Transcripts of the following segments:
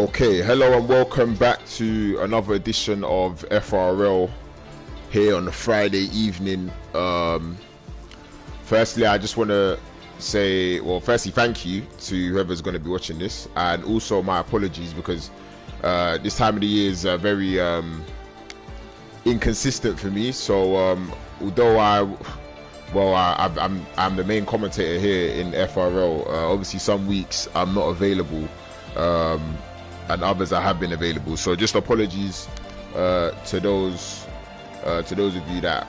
Okay, hello and welcome back to another edition of FRL here on a Friday evening. Firstly, I just want to say, well, firstly, thank you to whoever's going to be watching this, and also my apologies because this time of the year is very inconsistent for me. So although I'm the main commentator here in FRL, obviously some weeks I'm not available. And others I have been available, so just apologies to those of you that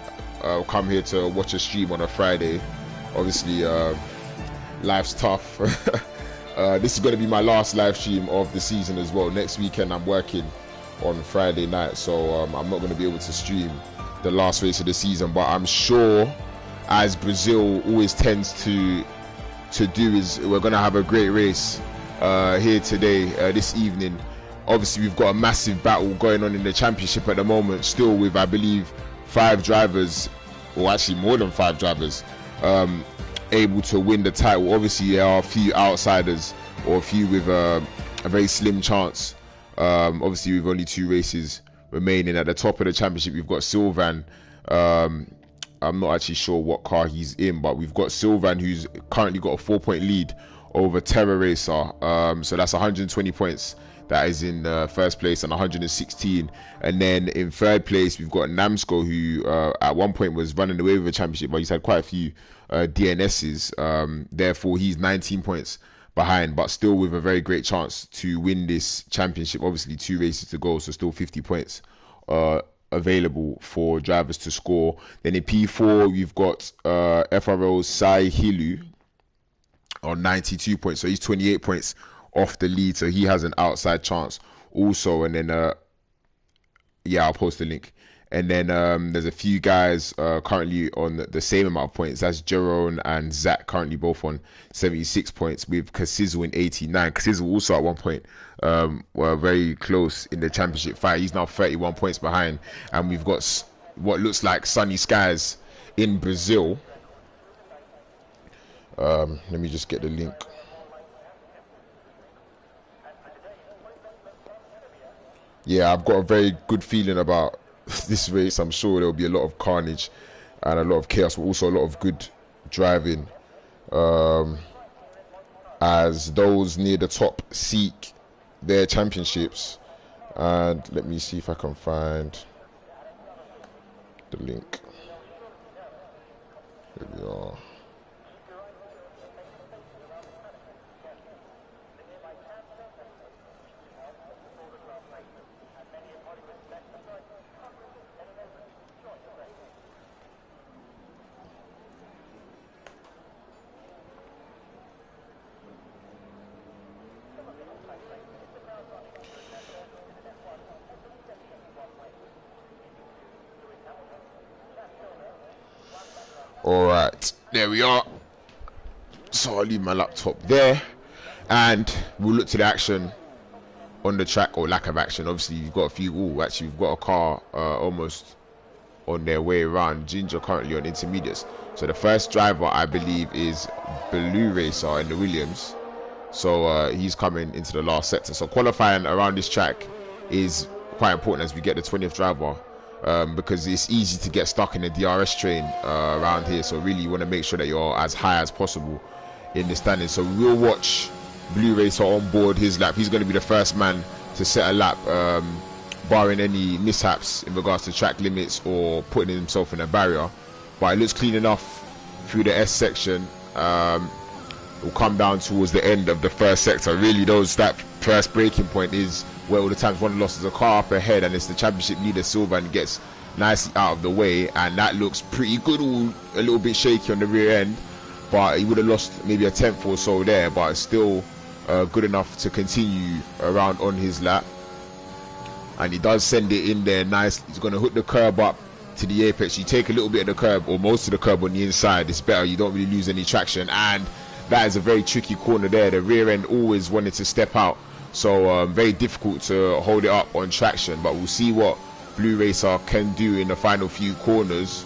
come here to watch a stream on a Friday. Obviously life's tough. This is going to be my last live stream of the season as well. Next weekend I'm working on Friday night, so I'm not going to be able to stream the last race of the season, but I'm sure, as Brazil always tends to do, is we're going to have a great race here today, this evening. Obviously we've got a massive battle going on in the championship at the moment, still with, I believe, 5 drivers, or actually more than 5 drivers, able to win the title. Obviously there are a few outsiders, or a few with a very slim chance. Obviously with only 2 races remaining. At the top of the championship we've got Sylvain. I'm not actually sure what car he's in, but we've got Sylvain, who's currently got a 4-point lead over Terra Racer, so that's 120 points. That is in first place, and 116. And then in third place we've got Namsco, who at one point was running away with the championship, but he's had quite a few DNSs. Therefore he's 19 points behind, but still with a very great chance to win this championship. Obviously 2 races to go, so still 50 points available for drivers to score. Then in P4 we've got FRL's Sai Hilu on 92 points, so he's 28 points off the lead, so he has an outside chance also. And then I'll post the link. And then there's a few guys currently on the same amount of points. That's Jerome and Zach, currently both on 76 points, with Kasizzle in 89. Kasizzle also at one point were very close in the championship fight. He's now 31 points behind, and we've got what looks like sunny skies in Brazil. Let me just get the link. Yeah, I've got a very good feeling about this race. I'm sure there'll be a lot of carnage and a lot of chaos, but also a lot of good driving, as those near the top seek their championships. And let me see if I can find the link. Here we are. Alright, there we are. So I'll leave my laptop there and we'll look to the action on the track, or lack of action. Obviously you've got a few, actually we've got a car almost on their way around. Ginger currently on intermediates. So the first driver, I believe, is Blue Racer in the Williams. So he's coming into the last sector. So qualifying around this track is quite important as we get the 20th driver. Because it's easy to get stuck in the DRS train around here, so really you want to make sure that you're as high as possible in the standings. So we'll watch Blue Racer on board his lap. He's going to be the first man to set a lap, barring any mishaps in regards to track limits or putting himself in a barrier. But it looks clean enough through the S section. Will come down towards the end of the first sector. Really, that first braking point is where all the times one losses a car up ahead, and it's the championship leader Sylvain gets nicely out of the way, and that looks pretty good. All a little bit shaky on the rear end, but he would have lost maybe a tenth or so there, but it's still good enough to continue around on his lap. And he does send it in there nice. He's going to hook the curb up to the apex. You take a little bit of the curb, or most of the curb on the inside, it's better. You don't really lose any traction, and that is a very tricky corner there. The rear end always wanted to step out, so very difficult to hold it up on traction. But we'll see what Blue Racer can do in the final few corners.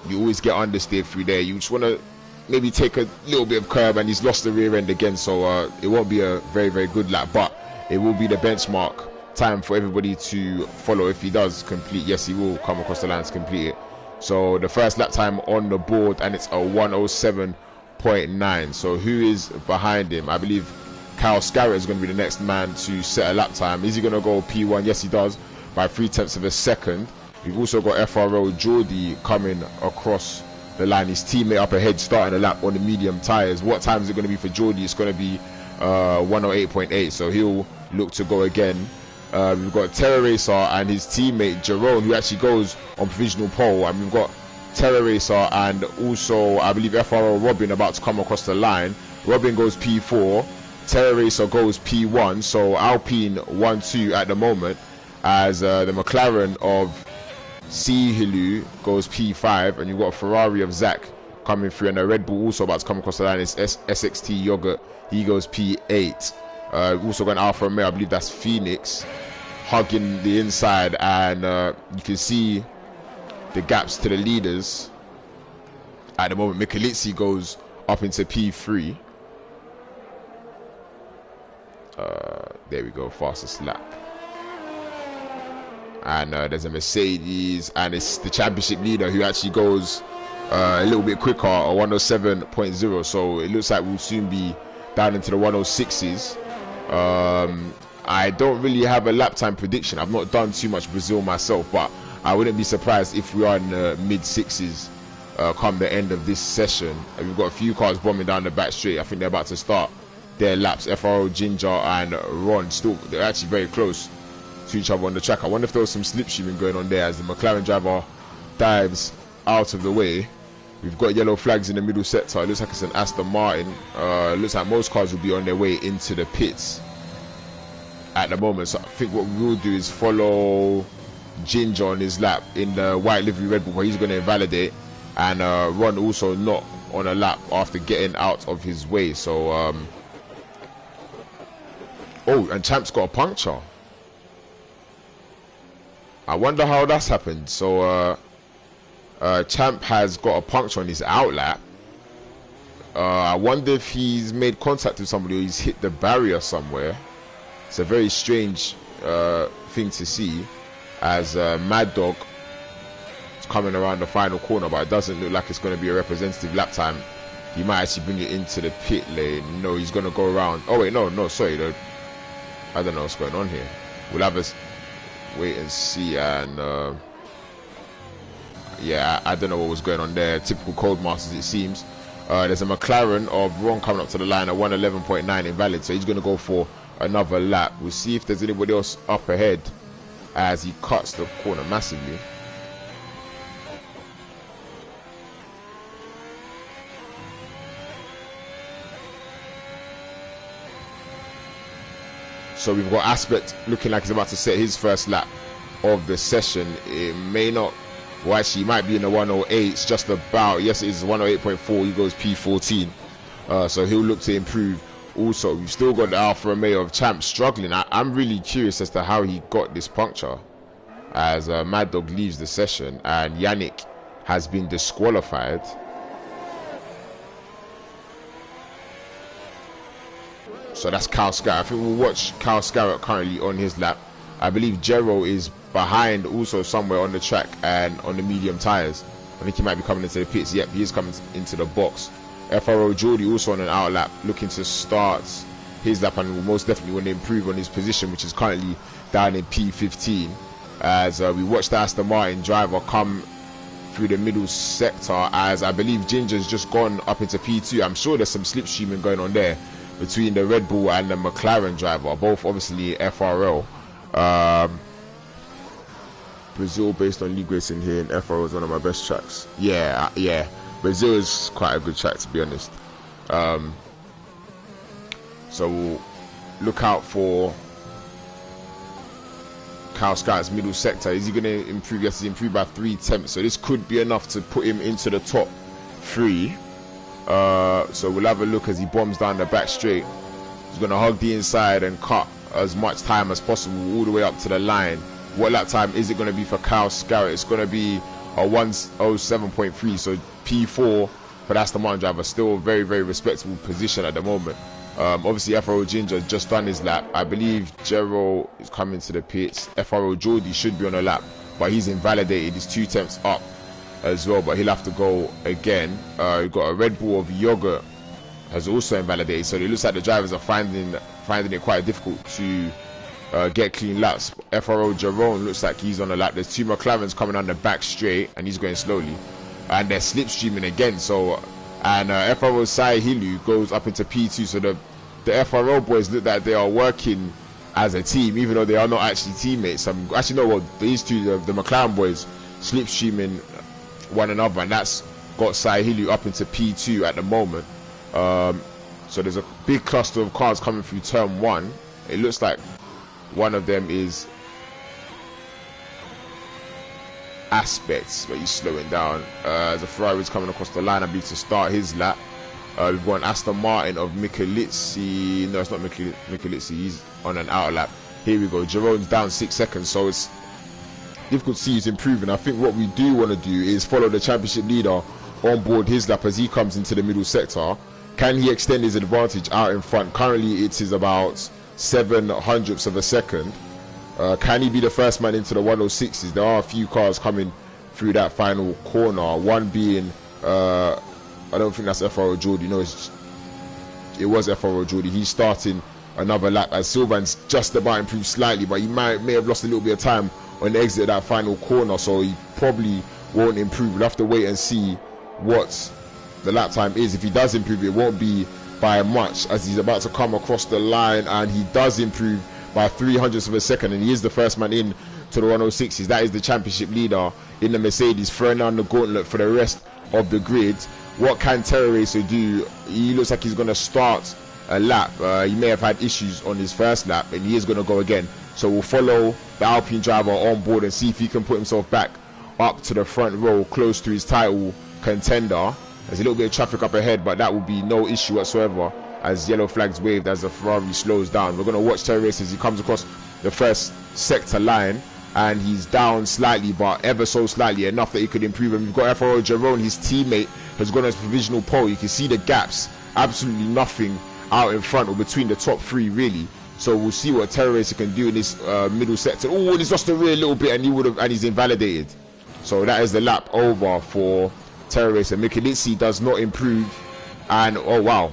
You always get understeer through there. You just want to maybe take a little bit of curb, and he's lost the rear end again, so it won't be a very, very good lap. But it will be the benchmark time for everybody to follow. If he does complete, yes, he will come across the line to complete it. So the first lap time on the board, and it's a 107.9. So who is behind him? I believe Kyle Scarrett is going to be the next man to set a lap time. Is he going to go P1? Yes, he does, by 0.3 of a second. We've also got FRO Geordie coming across the line. His teammate up ahead starting a lap on the medium tyres. What time is it going to be for Geordie? It's going to be 108.8. So he'll look to go again. We've got Terror Racer and his teammate Jerome, who actually goes on provisional pole. And we've got Terror Racer and also, I believe, FRO Robin about to come across the line. Robin goes P4. Terror Racer goes P1. So Alpine 1-2 at the moment, as the McLaren of Sihilu goes P5, and you've got a Ferrari of Zach coming through, and a Red Bull also about to come across the line. It's SXT Yogurt, he goes P8. We've also got an Alfa Romeo, I believe that's Phoenix, hugging the inside, and you can see the gaps to the leaders at the moment. Michalizzi goes up into P3. There we go, fastest lap. And there's a Mercedes, and it's the championship leader who actually goes a little bit quicker, a 107.0. So it looks like we'll soon be down into the 106s. I don't really have a lap time prediction. I've not done too much Brazil myself, but I wouldn't be surprised if we are in the mid 6s come the end of this session. And we've got a few cars bombing down the back straight. I think they're about to start their laps. FRO, Ginger and Ron, they're actually very close to each other on the track. I wonder if there was some slipstreaming going on there as the McLaren driver dives out of the way. We've got yellow flags in the middle sector. It looks like it's an Aston Martin. It looks like most cars will be on their way into the pits at the moment. So I think what we will do is follow Ginger on his lap in the white livery Red Bull, where he's going to invalidate, and Ron also not on a lap after getting out of his way. So oh, and Champ's got a puncture. I wonder how that's happened. So Champ has got a puncture on his outlap. I wonder if he's made contact with somebody or he's hit the barrier somewhere. It's a very strange thing to see, as Mad Dog is coming around the final corner, but it doesn't look like it's going to be a representative lap time. He might actually bring it into the pit lane. No, he's going to go around. Oh wait, no, sorry, I don't know what's going on here. We'll have us wait and see. And yeah, I don't know what was going on there. Typical Codemasters, it seems. There's a McLaren of Ron coming up to the line at 111.9 invalid, so he's going to go for another lap. We'll see if there's anybody else up ahead as he cuts the corner massively. So we've got Aspect looking like he's about to set his first lap of the session. It may not, well actually he might be in the 108s just about. Yes, it is 108.4. He goes P14. So he'll look to improve. Also, we've still got the Alfa Romeo of Champ struggling. I'm really curious as to how he got this puncture, as Mad Dog leaves the session and Yannick has been disqualified. So that's Kyle Scarrett. I think we'll watch Kyle Scarrett currently on his lap. I believe Jero is behind also somewhere on the track and on the medium tyres. I think he might be coming into the pits. Yep, he is coming into the box. FRO Geordie also on an out lap, looking to start his lap, and will most definitely want to improve on his position, which is currently down in P15. As we watch the Aston Martin driver come through the middle sector, as I believe Ginger's just gone up into P2. I'm sure there's some slipstreaming going on there between the Red Bull and the McLaren driver, both obviously FRL. Brazil based on league racing here, and FRL is one of my best tracks. Yeah. Brazil is quite a good track, to be honest. So we'll look out for Kyle Scarrett's middle sector. Is he going to improve? Yes, he's improved by 3/10. So this could be enough to put him into the top 3. So we'll have a look as he bombs down the back straight. He's going to hug the inside and cut as much time as possible all the way up to the line. What lap time is it going to be for Kyle Scarrett? It's going to be a 107.3. So P4 for the Aston Martin driver. Still a very, very respectable position at the moment. Obviously FRO Ginger has just done his lap. I believe Jero is coming to the pits. FRO Geordie should be on a lap, but he's invalidated. He's 2 tenths up as well, but he'll have to go again. We've got a Red Bull of Yogurt has also invalidated, so it looks like the drivers are finding it quite difficult to get clean laps. FRO Jerome looks like he's on a lap. There's 2 McLarens coming on the back straight and he's going slowly, and they're slipstreaming again. So FRO Sai Hilu goes up into P2. So the FRO boys look like they are working as a team, even though they are not actually teammates. Actually no, well, these two, the McLaren boys, slipstreaming one another, and that's got Sai Hilu up into P2 at the moment. So there's a big cluster of cars coming through turn 1. It looks like one of them is Aspects, but he's slowing down. As a Ferrari's coming across the line, I believe, to start his lap. We've got an Aston Martin of Michalizzi. No, it's not Michalizzi. He's on an outer lap. Here we go. Jerome's down 6 seconds, so it's difficult to see he's improving. I think what we do want to do is follow the championship leader on board his lap as he comes into the middle sector. Can he extend his advantage out in front? Currently, it is about 0.07 of a second. Can he be the first man into the 106s? There are a few cars coming through that final corner. One being, I don't think that's FRO Geordie. No, it was FRO Geordie. He's starting another lap as Sylvan's just about improved slightly, but he may have lost a little bit of time on the exit of that final corner, so he probably won't improve. We'll have to wait and see what the lap time is. If he does improve, it won't be by much, as he's about to come across the line, and he does improve by 0.03 of a second, and he is the first man in to the 106s. That is the championship leader in the Mercedes, throwing down the gauntlet for the rest of the grid. What can Terror Racer do? He looks like he's going to start a lap. He may have had issues on his first lap, and he is going to go again. So we'll follow the Alpine driver on board and see if he can put himself back up to the front row, close to his title contender. There's a little bit of traffic up ahead, but that will be no issue whatsoever as yellow flags waved as the Ferrari slows down. We're going to watch Terror Racer as he comes across the first sector line, and he's down slightly, but ever so slightly, enough that he could improve. And we've got FRO Jerome, his teammate, has gone as provisional pole. You can see the gaps, absolutely nothing out in front or between the top 3 really. So we'll see what Terror Racer can do in this middle sector. Oh, and he's lost the rear a little bit, and he's invalidated. So that is the lap over for Terror Racer. Michalizzi does not improve, and oh wow,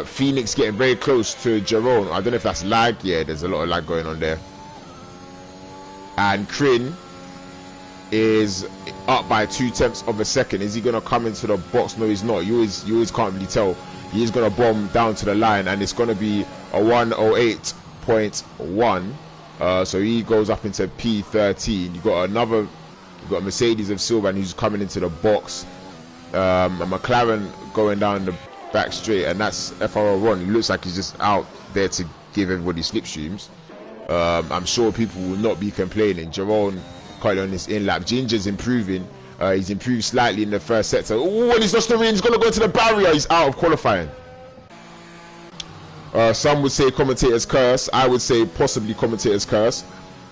Phoenix getting very close to Jerome. I don't know if that's lag. Yeah, there's a lot of lag going on there. And Crin is up by 0.2 of a second. Is he going to come into the box? No, he's not. You always can't really tell. He is going to bomb down to the line, and it's going to be a 1:08.1. So he goes up into P13. You got a Mercedes of Sylvan who's coming into the box. A McLaren going down the back straight, and that's FRO Ron. He looks like he's just out there to give everybody slipstreams. I'm sure people will not be complaining. Jerome currently on this in lap. Ginger's improving. He's improved slightly in the first sector. Oh, and he's lost the ring. He's going to go into the barrier. He's out of qualifying. Some would say commentator's curse. I would say possibly commentator's curse.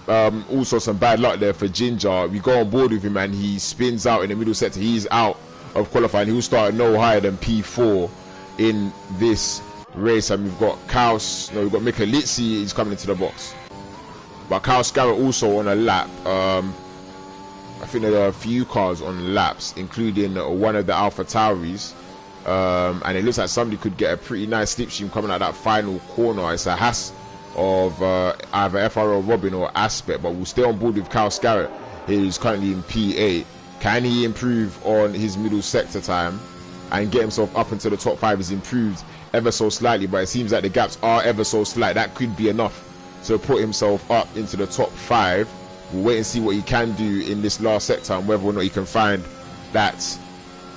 Also some bad luck there for Ginger. We go on board with him and he spins out in the middle sector. He's out of qualifying. He will start no higher than P4 in this race. And we've got Michalizzi. He's coming into the box. But Kyle Scarrett also on a lap. I think there are a few cars on laps, including one of the Alpha Tauris. And it looks like somebody could get a pretty nice slipstream coming out that final corner. It's a Haas of either FRO Robin or Aspect, but we'll stay on board with Kyle Scarrett. He's currently in P8. Can he improve on his middle sector time and get himself up into the top 5? He's improved ever so slightly, but it seems like the gaps are ever so slight. That could be enough to put himself up into the top 5. We'll wait and see what he can do in this last sector and whether or not he can find that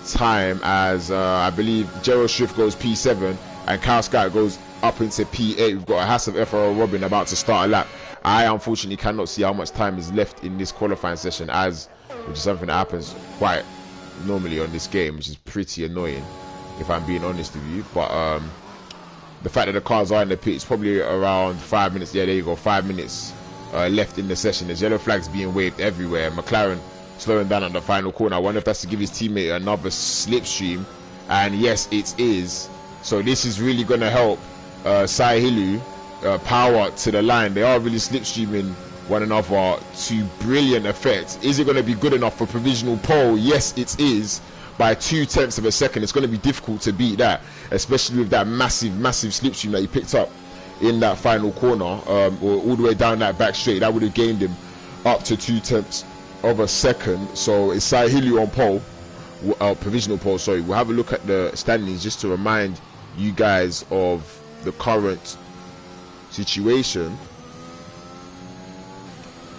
time, as I believe Gerald Swift goes P7 and Kyle Scarrett goes up into P8. We've got a Haas of FRO Robin about to start a lap. I unfortunately cannot see how much time is left in this qualifying session, which is something that happens quite normally on this game, which is pretty annoying if I'm being honest with you. But the fact that the cars are in the pit, it's probably around 5 minutes. Yeah, there you go, 5 minutes left in the session. There's yellow flags being waved everywhere. McLaren slowing down on the final corner. I wonder if that's to give his teammate another slipstream, and yes, it is. So this is really going to help Sahilu power to the line. They are really slipstreaming one another to brilliant effect. Is it going to be good enough for provisional pole? Yes, it is. By 0.2 of a second. It's going to be difficult to beat that, especially with that massive slipstream that he picked up in that final corner, or all the way down that back straight. That would have gained him up to 0.2 of a second. So it's Sahilu on pole, provisional pole, sorry. We'll have a look at the standings just to remind you guys of the current situation.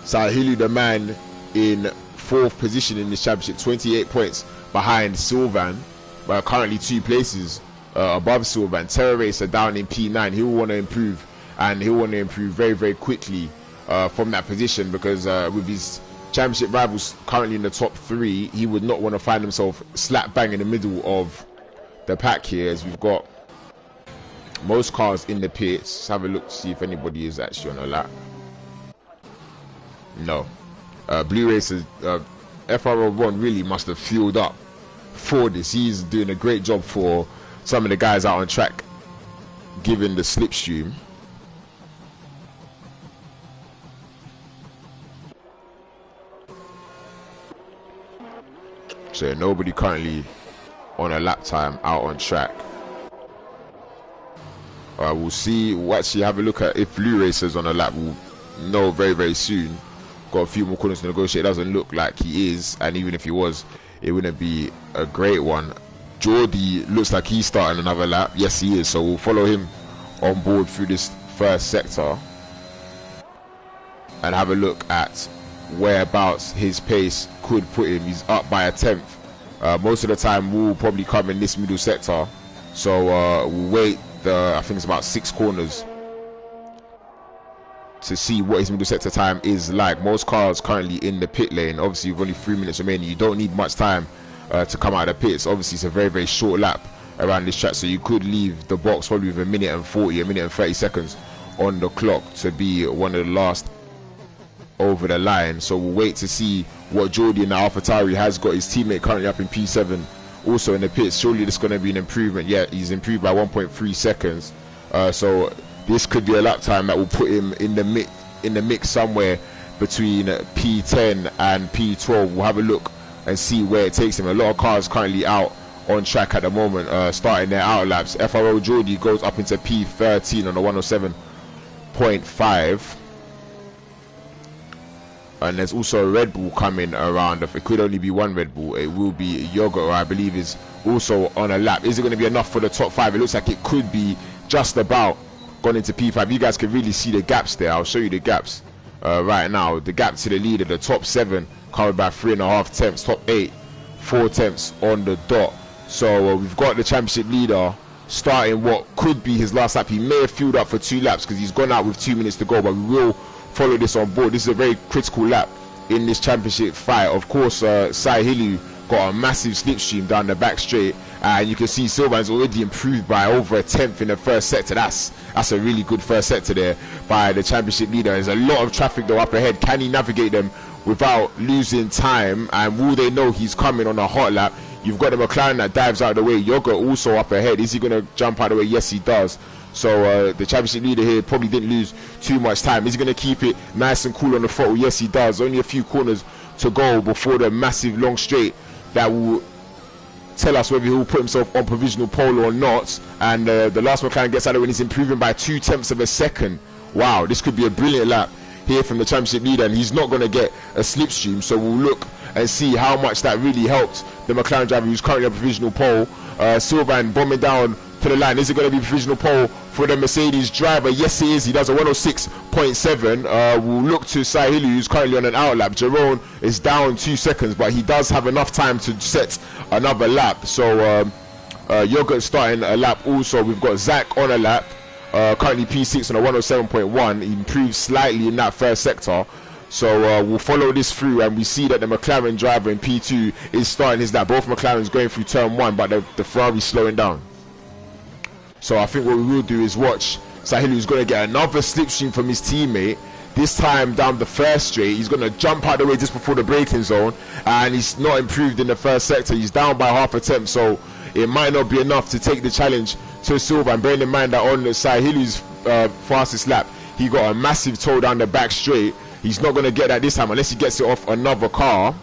Sahilu, the man in 4th position in this championship, 28 points behind Sylvan, but currently 2 places above Sylvan. Terror Racer down in P9. He'll want to improve, and he'll want to improve very quickly from that position, because with his championship rivals currently in the top 3, he would not want to find himself slap bang in the middle of the pack here, as we've got most cars in the pits. Let's have a look to see if anybody is actually on a lap. No. Blue Racer, FR1 really must have fueled up for this. He's doing a great job for some of the guys out on track, given the slipstream. So nobody currently on a lap time out on track. We'll see. We'll actually have a look at if Blue Racer's on a lap. We'll know very soon. Got a few more corners to negotiate. It doesn't look like he is, and even if he was, it wouldn't be a great one. Geordie looks like he's starting another lap. Yes, he is. So we'll follow him on board through this first sector and have a look at whereabouts his pace could put him. He's up by a 10th. Most of the time we'll probably come in this middle sector, so we'll wait I think it's about 6 corners to see what his middle sector time is like. Most cars currently in the pit lane. Obviously you've only 3 minutes remaining. You don't need much time to come out of the pits. Obviously it's a very short lap around this track, so you could leave the box probably with 1:40, 1:30 seconds on the clock to be one of the last over the line. So we'll wait to see what Geordie in the AlphaTauri has got. His teammate currently up in P7, also in the pits. Surely this is going to be an improvement. Yeah, he's improved by 1.3 seconds. So this could be a lap time that will put him in the mix somewhere between P10 and P12. We'll have a look and see where it takes him. A lot of cars currently out on track at the moment, starting their out laps. FRO Geordie goes up into P13 on the 107.5. And there's also a Red Bull coming around. If it could only be one Red Bull, it will be Yogurt, I believe, is also on a lap. Is it going to be enough for the top 5? It looks like it could be just about gone into P5. You guys can really see the gaps there. I'll show you the gaps right now. The gap to the leader, the top 7 covered by 3.5 tenths, top 8 4 tenths on the dot. So we've got the championship leader starting what could be his last lap. He may have fueled up for 2 laps because he's gone out with 2 minutes to go, but we will follow this on board. This is a very critical lap in this championship fight. Of course, Sahilu got a massive slipstream down the back straight, and you can see Sylvan's already improved by over a 10th in the first sector. That's a really good first sector there by the championship leader. There's a lot of traffic though up ahead. Can he navigate them without losing time, and will they know he's coming on a hot lap? You've got the McLaren that dives out of the way. Yogurt also up ahead. Is he going to jump out of the way? Yes, he does. So the championship leader here probably didn't lose too much time. Is he going to keep it nice and cool on the throttle? Yes, he does. Only a few corners to go before the massive long straight that will tell us whether he'll put himself on provisional pole or not. And the last McLaren gets out of the way, and he's improving by 0.2 of a second. Wow, this could be a brilliant lap here from the championship leader, and he's not going to get a slipstream. So we'll look and see how much that really helped the McLaren driver who's currently on provisional pole. Sylvan bombing down to the line. Is it going to be provisional pole for the Mercedes driver? Yes, it is. He does a 106.7. We'll look to Sahilu, who's currently on an out lap. Jerome is down 2 seconds, but he does have enough time to set another lap. So Yogurt starting a lap also. We've got Zach on a lap, currently P6 on a 107.1. He improved slightly in that first sector. So we'll follow this through, and we see that the McLaren driver in P2 is starting his lap. Both McLarens going through turn 1, but the Ferrari's slowing down. So I think what we will do is watch Sahilu, who's going to get another slipstream from his teammate. This time down the first straight, he's going to jump out the way just before the braking zone, and he's not improved in the first sector. He's down by half a tenth, so it might not be enough to take the challenge to Silva. And bearing in mind that on the side, Hilly's fastest lap, he got a massive toe down the back straight. He's not going to get that this time unless he gets it off another car.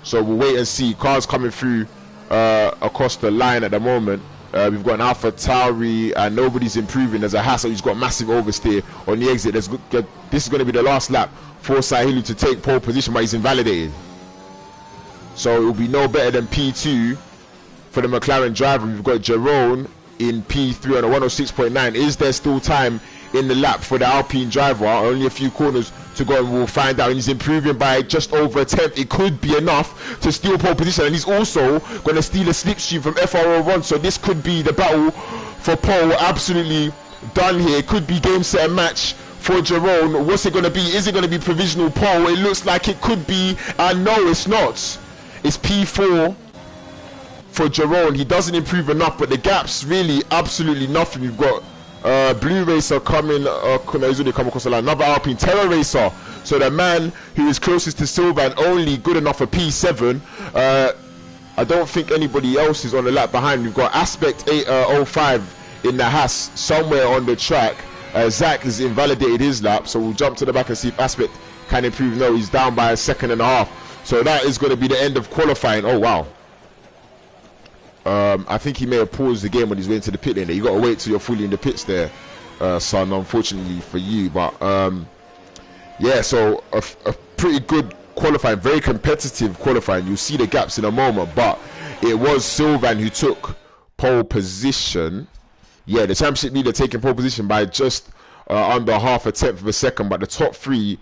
So we'll wait and see. Cars coming through across the line at the moment. We've got an Alpha Tauri and nobody's improving. There's a Hassel who's got massive oversteer on the exit. This is going to be the last lap for Sahili to take pole position, but he's invalidated. So it will be no better than P2 for the McLaren driver. We've got Jerome in P3 on a 106.9. Is there still time in the lap for the Alpine driver? Only a few corners to go and we'll find out. And he's improving by just over a tenth. It could be enough to steal pole position, and he's also going to steal a slipstream from FR01. So this could be the battle for pole. Absolutely done here. It could be game, set and match for Jerome. What's it going to be? Is it going to be provisional pole? It looks like it could be, and no, it's not. It's P4 for Jerome. He doesn't improve enough, but the gap's really absolutely nothing. We've got Blue Racer coming, he's only come across the line. Another Alpine Terror Racer. So the man who is closest to Silva and only good enough for P7. I don't think anybody else is on the lap behind. We've got Aspect 805 in the Haas somewhere on the track. Zach has invalidated his lap, so we'll jump to the back and see if Aspect can improve. No, he's down by a second and a half. So that is going to be the end of qualifying. Oh wow. I think he may have paused the game when he's waiting to the pit lane there. You got to wait till you're fully in the pits there, son, unfortunately for you. But yeah, so a pretty good qualifying, very competitive qualifying. You'll see the gaps in a moment, but it was Sylvain who took pole position. Yeah, the championship leader taking pole position by just under half a tenth of a second, but the top three,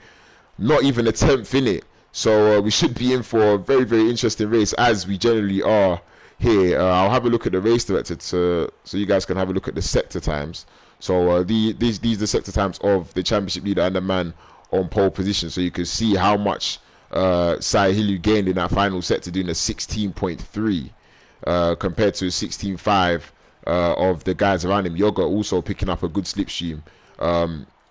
not even a tenth in it. So we should be in for a very, very interesting race, as we generally are here. I'll have a look at the race director so you guys can have a look at the sector times. So these are the sector times of the championship leader and the man on pole position, so you can see how much Sahilu gained in that final sector, doing a 16.3 compared to a 16.5 of the guys around him. Yoga also picking up a good slipstream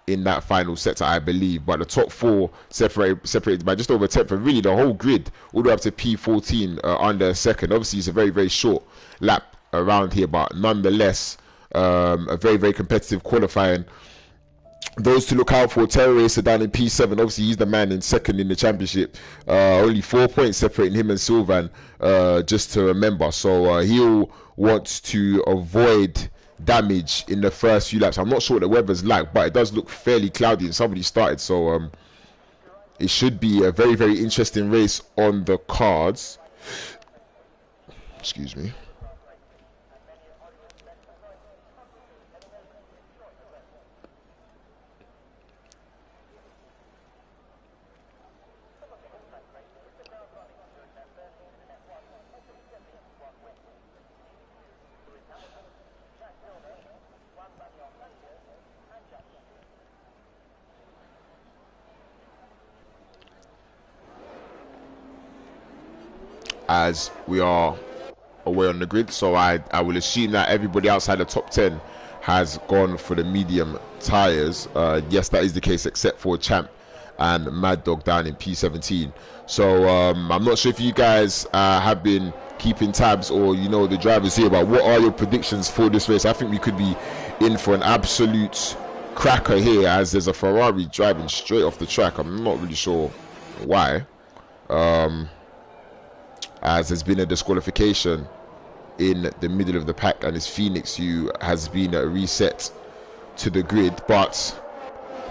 in that final sector, I believe. But the top four separated by just over a tenth, and really the whole grid all the way up to P14 under a second. Obviously it's a very, very short lap around here, but nonetheless a very, very competitive qualifying. Those to look out for: Terror Racer down in P7. Obviously he's the man in second in the championship, only 4 points separating him and Sylvain, just to remember. So he'll want to avoid damage in the first few laps. I'm not sure what the weather's like, but it does look fairly cloudy and somebody started, so it should be a very, very interesting race on the cards. Excuse me. As we are away on the grid, so I will assume that everybody outside the top 10 has gone for the medium tires. Yes, that is the case, except for Champ and Mad Dog down in P17. So I'm not sure if you guys have been keeping tabs, or you know the drivers here, but what are your predictions for this race? I think we could be in for an absolute cracker here, as there's a Ferrari driving straight off the track. I'm not really sure why, as there's been a disqualification in the middle of the pack, and it's Phoenix who has been reset to the grid. But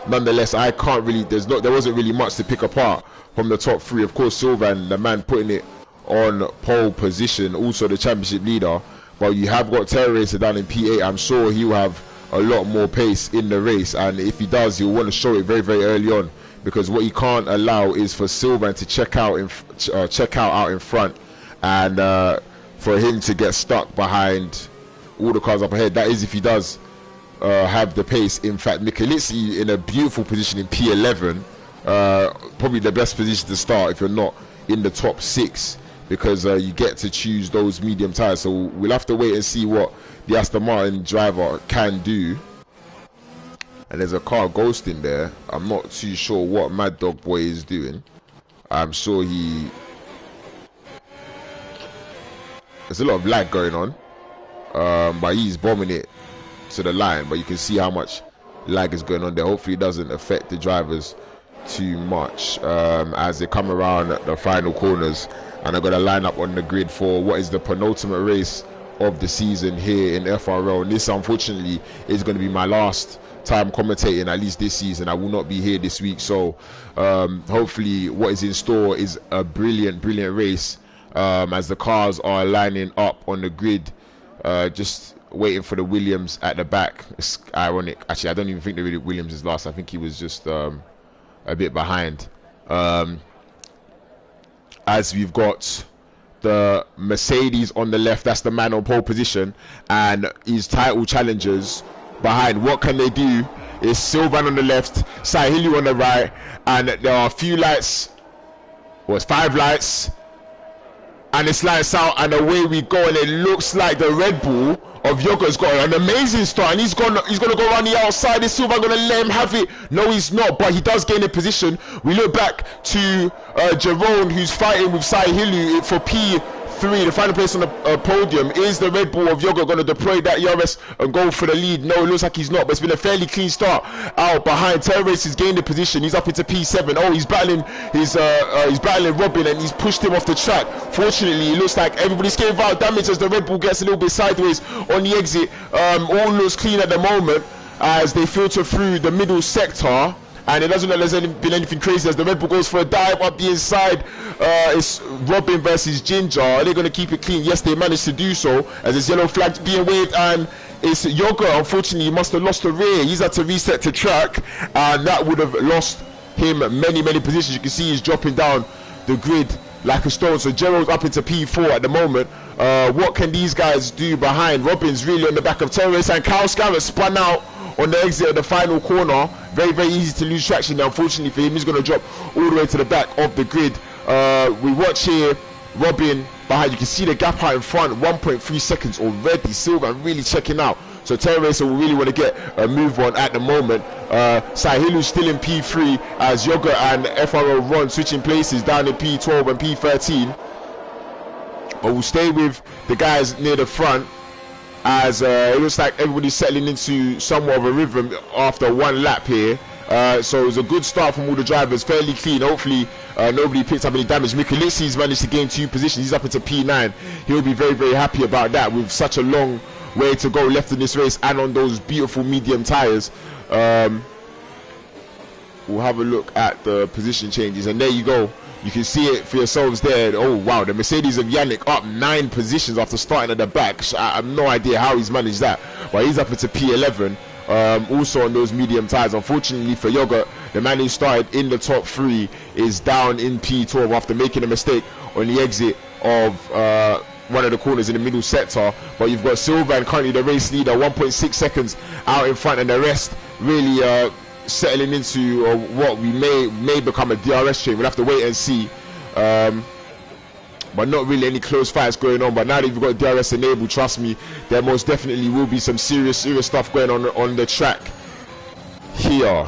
nonetheless, I can't really, there wasn't really much to pick apart from the top three. Of course, Sylvain, the man putting it on pole position, also the championship leader. But you have got Terror Racer down in P8. I'm sure he'll have a lot more pace in the race, and if he does, he'll want to show it very, very early on, because what he can't allow is for Sylvain to check out out in front, and for him to get stuck behind all the cars up ahead. That is if he does have the pace. In fact, Michelizzi in a beautiful position in P11, probably the best position to start if you're not in the top 6, because you get to choose those medium tires. So we'll have to wait and see what the Aston Martin driver can do. And there's a car ghosting there. I'm not too sure what Mad Dog Boy is doing. I'm sure there's a lot of lag going on. but he's bombing it to the line. But you can see how much lag is going on there. Hopefully it doesn't affect the drivers too much as they come around the final corners, and I'm going to line up on the grid for what is the penultimate race of the season here in FRL. And this, unfortunately, is going to be my last time commentating, at least this season. I will not be here this week, so hopefully what is in store is a brilliant race as the cars are lining up on the grid, just waiting for the Williams at the back. It's ironic, actually. I don't even think the Williams is last. I think he was just a bit behind, as we've got the Mercedes on the left. That's the man on pole position, and his title challengers behind. What can they do? Is Sylvan on the left, Sahili on the right, and there are a few lights, well, it's 5 lights, and it's lights out, and away we go. And it looks like the Red Bull of Yoga's got an amazing start, and he's gonna go around the outside. Is Silva gonna let him have it? No, he's not, but he does gain a position. We look back to Jerome, who's fighting with Sahilu for P3, the final place on the podium. Is the Red Bull of Yoga going to deploy that ERS and go for the lead? No, it looks like he's not, but it's been a fairly clean start out behind. Terrace has gained a position. He's up into P7. Oh, he's battling Robin, and he's pushed him off the track. Fortunately, it looks like everybody's getting vital damage as the Red Bull gets a little bit sideways on the exit. All looks clean at the moment as they filter through the middle sector. And it doesn't look like there's been anything crazy as the Red Bull goes for a dive up the inside. It's Robin versus Ginger. Are they going to keep it clean? Yes, they managed to do so as this yellow flag being waved, and it's Yoga. Unfortunately, he must have lost the rear. He's had to reset to track, and that would have lost him many positions. You can see he's dropping down the grid like a stone. So Gerald's up into P4 at the moment. What can these guys do behind? Robin's really on the back of Terrace, and Kyle Scarrett spun out on the exit of the final corner. Very easy to lose traction. Now, unfortunately for him, he's going to drop all the way to the back of the grid. We watch here Robin behind. You can see the gap out in front, 1.3 seconds already. Silva really checking out. So Terracer will really want to get a move on at the moment. Sahilu's still in P3 as Yoga and FRO Ron switching places down in P12 and P13. But we'll stay with the guys near the front as it looks like everybody's settling into somewhat of a rhythm after one lap here. So it was a good start from all the drivers, fairly clean. Hopefully nobody picked up any damage. Mikulisi's managed to gain 2 positions. He's up into P9. He'll be very happy about that with such a long way to go left in this race and on those beautiful medium tires. We'll have a look at the position changes, and there you go. You can see it for yourselves there. Oh wow, the Mercedes of Yannick up 9 positions after starting at the back. I have no idea how he's managed that, but he's up into P11. Also on those medium tires. Unfortunately for Yoga, the man who started in the top 3 is down in P12 after making a mistake on the exit of one of the corners in the middle sector. But you've got Silva, currently the race leader, 1.6 seconds out in front, and the rest really settling into what we may become a DRS train. We'll have to wait and see. But not really any close fights going on. But now that you've got DRS enabled, trust me, there most definitely will be some serious stuff going on the track here.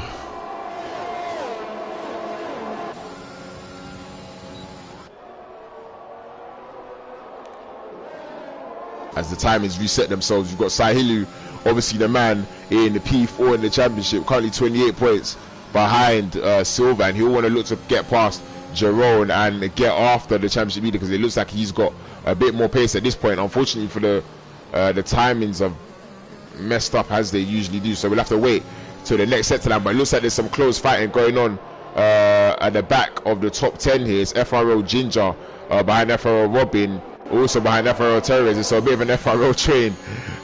As the timings reset themselves, you've got Sahilu, obviously the man in the P4 in the championship, currently 28 points behind Silva, and he'll want to look to get past Jerome and get after the championship leader because it looks like he's got a bit more pace at this point. Unfortunately for the timings have messed up as they usually do, so we'll have to wait till the next sector line. But it looks like there's some close fighting going on at the back of the top 10 here. It's FRO Ginger behind FRO Robin, also behind FRO Terrorism, so a bit of an FRO train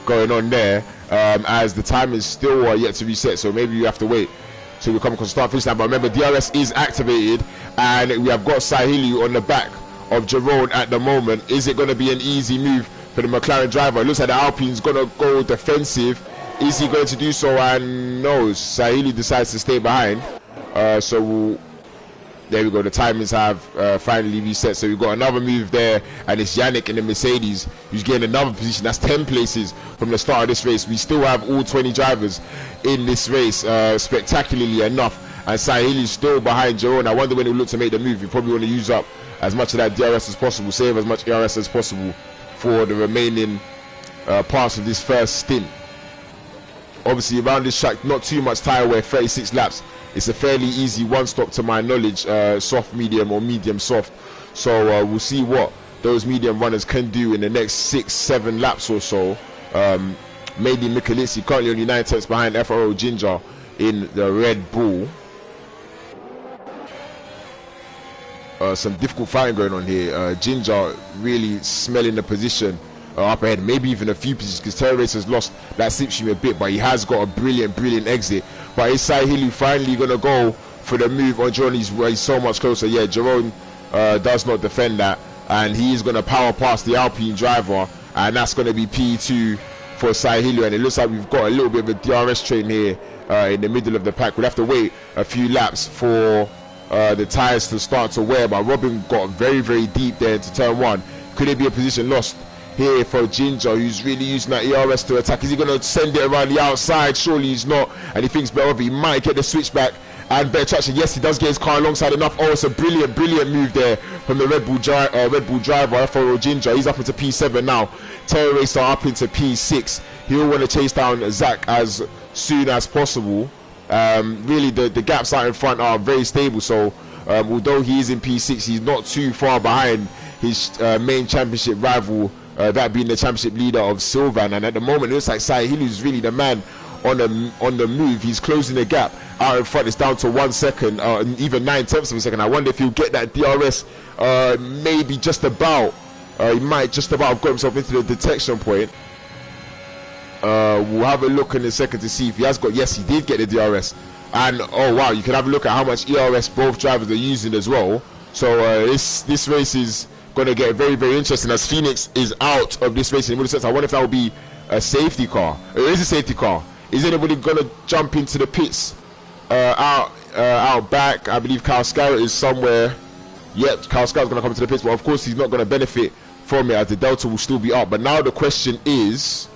going on there as the time is still yet to reset, so maybe you have to wait till we come across the start finish line. But remember, DRS is activated and we have got Sahili on the back of Jerome at the moment. Is it going to be an easy move for the McLaren driver? It looks like the Alpine's going to go defensive. Is he going to do so? And no, Sahili decides to stay behind. There we go, the timings have finally reset. So we've got another move there, and it's Yannick in the Mercedes who's getting another position. That's 10 places from the start of this race. We still have all 20 drivers in this race, spectacularly enough. And Sahili's still behind Jerome. I wonder when he'll look to make the move. You probably want to use up as much of that DRS as possible, save as much ERS as possible for the remaining parts of this first stint. Obviously around this track, not too much tyre wear, 36 laps. It's a fairly easy one stop to my knowledge, soft medium or medium soft. So we'll see what those medium runners can do in the next 6-7 laps or so. Maybe Michelizzi currently only 9 tenths behind FRO Ginger in the Red Bull. Some difficult fighting going on here. Ginger really smelling the position up ahead, maybe even a few positions, because Terry Race has lost that slipstream a bit, but he has got a brilliant exit. But is Sahili finally going to go for the move on Jerome? He's so much closer. Yeah, Jerome does not defend that, and he is going to power past the Alpine driver, and that's going to be P2 for Sahili. And it looks like we've got a little bit of a DRS train here in the middle of the pack. We'll have to wait a few laps for the tyres to start to wear, but Robin got very deep there into turn 1. Could it be a position lost here for Ginger, who's really using that ERS to attack? Is he going to send it around the outside? Surely he's not, and he thinks better of it. He might get the switchback and better traction. Yes, he does get his car alongside enough. Oh, it's a brilliant move there from the Red Bull driver, FRO Ginger. He's up into P7 now. Terry Racer up into P6. He'll want to chase down Zach as soon as possible. Really, the gaps out in front are very stable, so although he is in P6, he's not too far behind his main championship rival, that being the championship leader of Sylvan. And at the moment, it looks like Sahili is really the man on the move. He's closing the gap out in front. It's down to 1 second, even 9 tenths of a second. I wonder if he'll get that DRS. Maybe just about. He might just about have got himself into the detection point. We'll have a look in a second to see if he has got. Yes, he did get the DRS. And oh wow, you can have a look at how much ERS both drivers are using as well. So this race is going to get very interesting, as Phoenix is out of this race in the sense. I wonder if that will be a safety car. It is a safety car. Is anybody going to jump into the pits out back? I believe Kyle Scarrett is somewhere. Yep, Kyle Scarrett's going to come into the pits, but of course he's not going to benefit from it, as the Delta will still be up. But now the question is,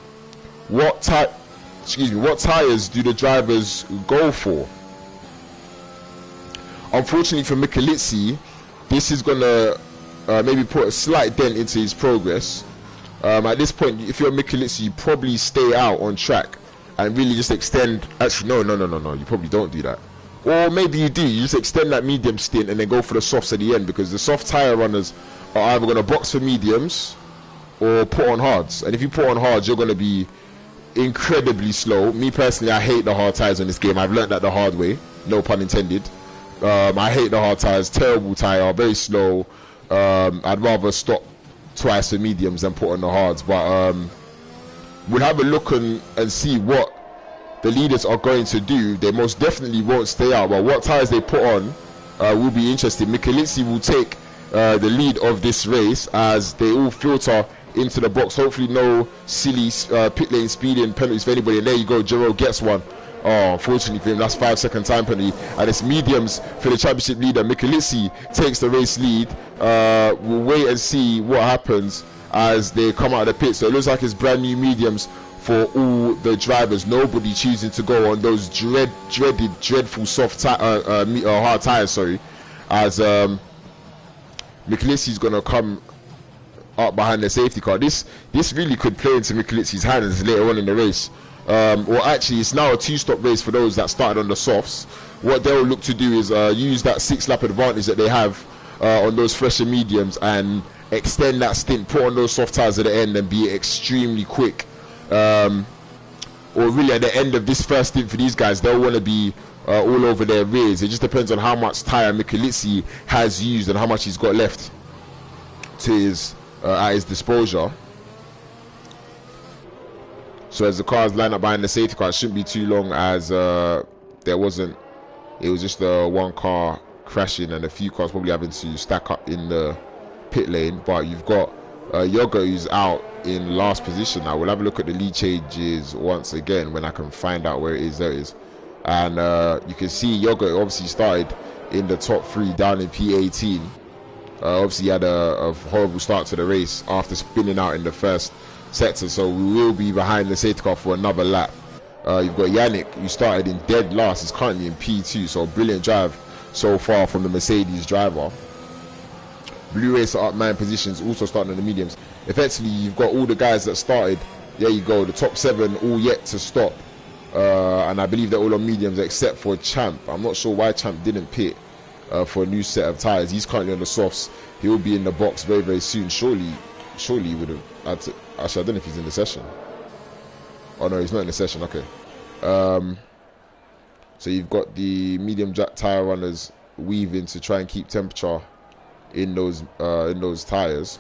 what tires do the drivers go for? Unfortunately for Michelizzi, this is going to maybe put a slight dent into his progress. At this point, if you're Michelizzi, you probably stay out on track and really just extend. Actually, no, you probably don't do that. Or maybe you do. You just extend that medium stint and then go for the softs at the end, because the soft tire runners are either going to box for mediums or put on hards. And if you put on hards, you're going to be incredibly slow. Me personally, I hate the hard tires in this game. I've learned that the hard way, no pun intended. I hate the hard tires. Terrible tire, very slow. I'd rather stop twice for mediums than put on the hards. But we'll have a look and see what the leaders are going to do. They most definitely won't stay out, but what tires they put on will be interesting. Michelizzi will take the lead of this race as they all filter into the box. Hopefully no silly pit lane speeding penalties for anybody. And there you go, Jero gets one. Oh, unfortunately for him, that's 5 second time penalty. And it's mediums for the championship leader. Michelizzi takes the race lead. We'll wait and see what happens as they come out of the pit. So it looks like it's brand new mediums for all the drivers. Nobody choosing to go on those dreadful soft hard tires, sorry, as Michelizzi is going to come up behind the safety car. This really could play into Michelizzi's hands later on in the race. Well, actually, it's now a 2-stop race for those that started on the softs. What they'll look to do is use that 6-lap advantage that they have on those fresher mediums and extend that stint, put on those soft tires at the end and be extremely quick. Or really at the end of this first stint for these guys, they'll want to be all over their rears. It just depends on how much tire Michelizzi has used and how much he's got left to his at his disposal. So as the cars line up behind the safety car, it shouldn't be too long, as it was just one car crashing and a few cars probably having to stack up in the pit lane. But you've got Yoga, who's out in last position now. We'll have a look at the lead changes once again when I can find out where it is. There it is. And you can see Yoga obviously started in the top 3 down in P18. Obviously he had a horrible start to the race after spinning out in the first sector, so we will be behind the safety car for another lap. You've got Yannick, who started in dead last, is currently in P2, so a brilliant drive so far from the Mercedes driver. Blue Racer up 9 positions, also starting in the mediums. Effectively, you've got all the guys that started there you go. The top 7 all yet to stop. And I believe they're all on mediums except for Champ. I'm not sure why Champ didn't pit for a new set of tyres. He's currently on the softs. He will be in the box very, very soon. Surely he would have had to. Actually, I don't know if he's in the session. Oh no, he's not in the session. Okay. So you've got the medium jack tyre runners weaving to try and keep temperature in those tyres.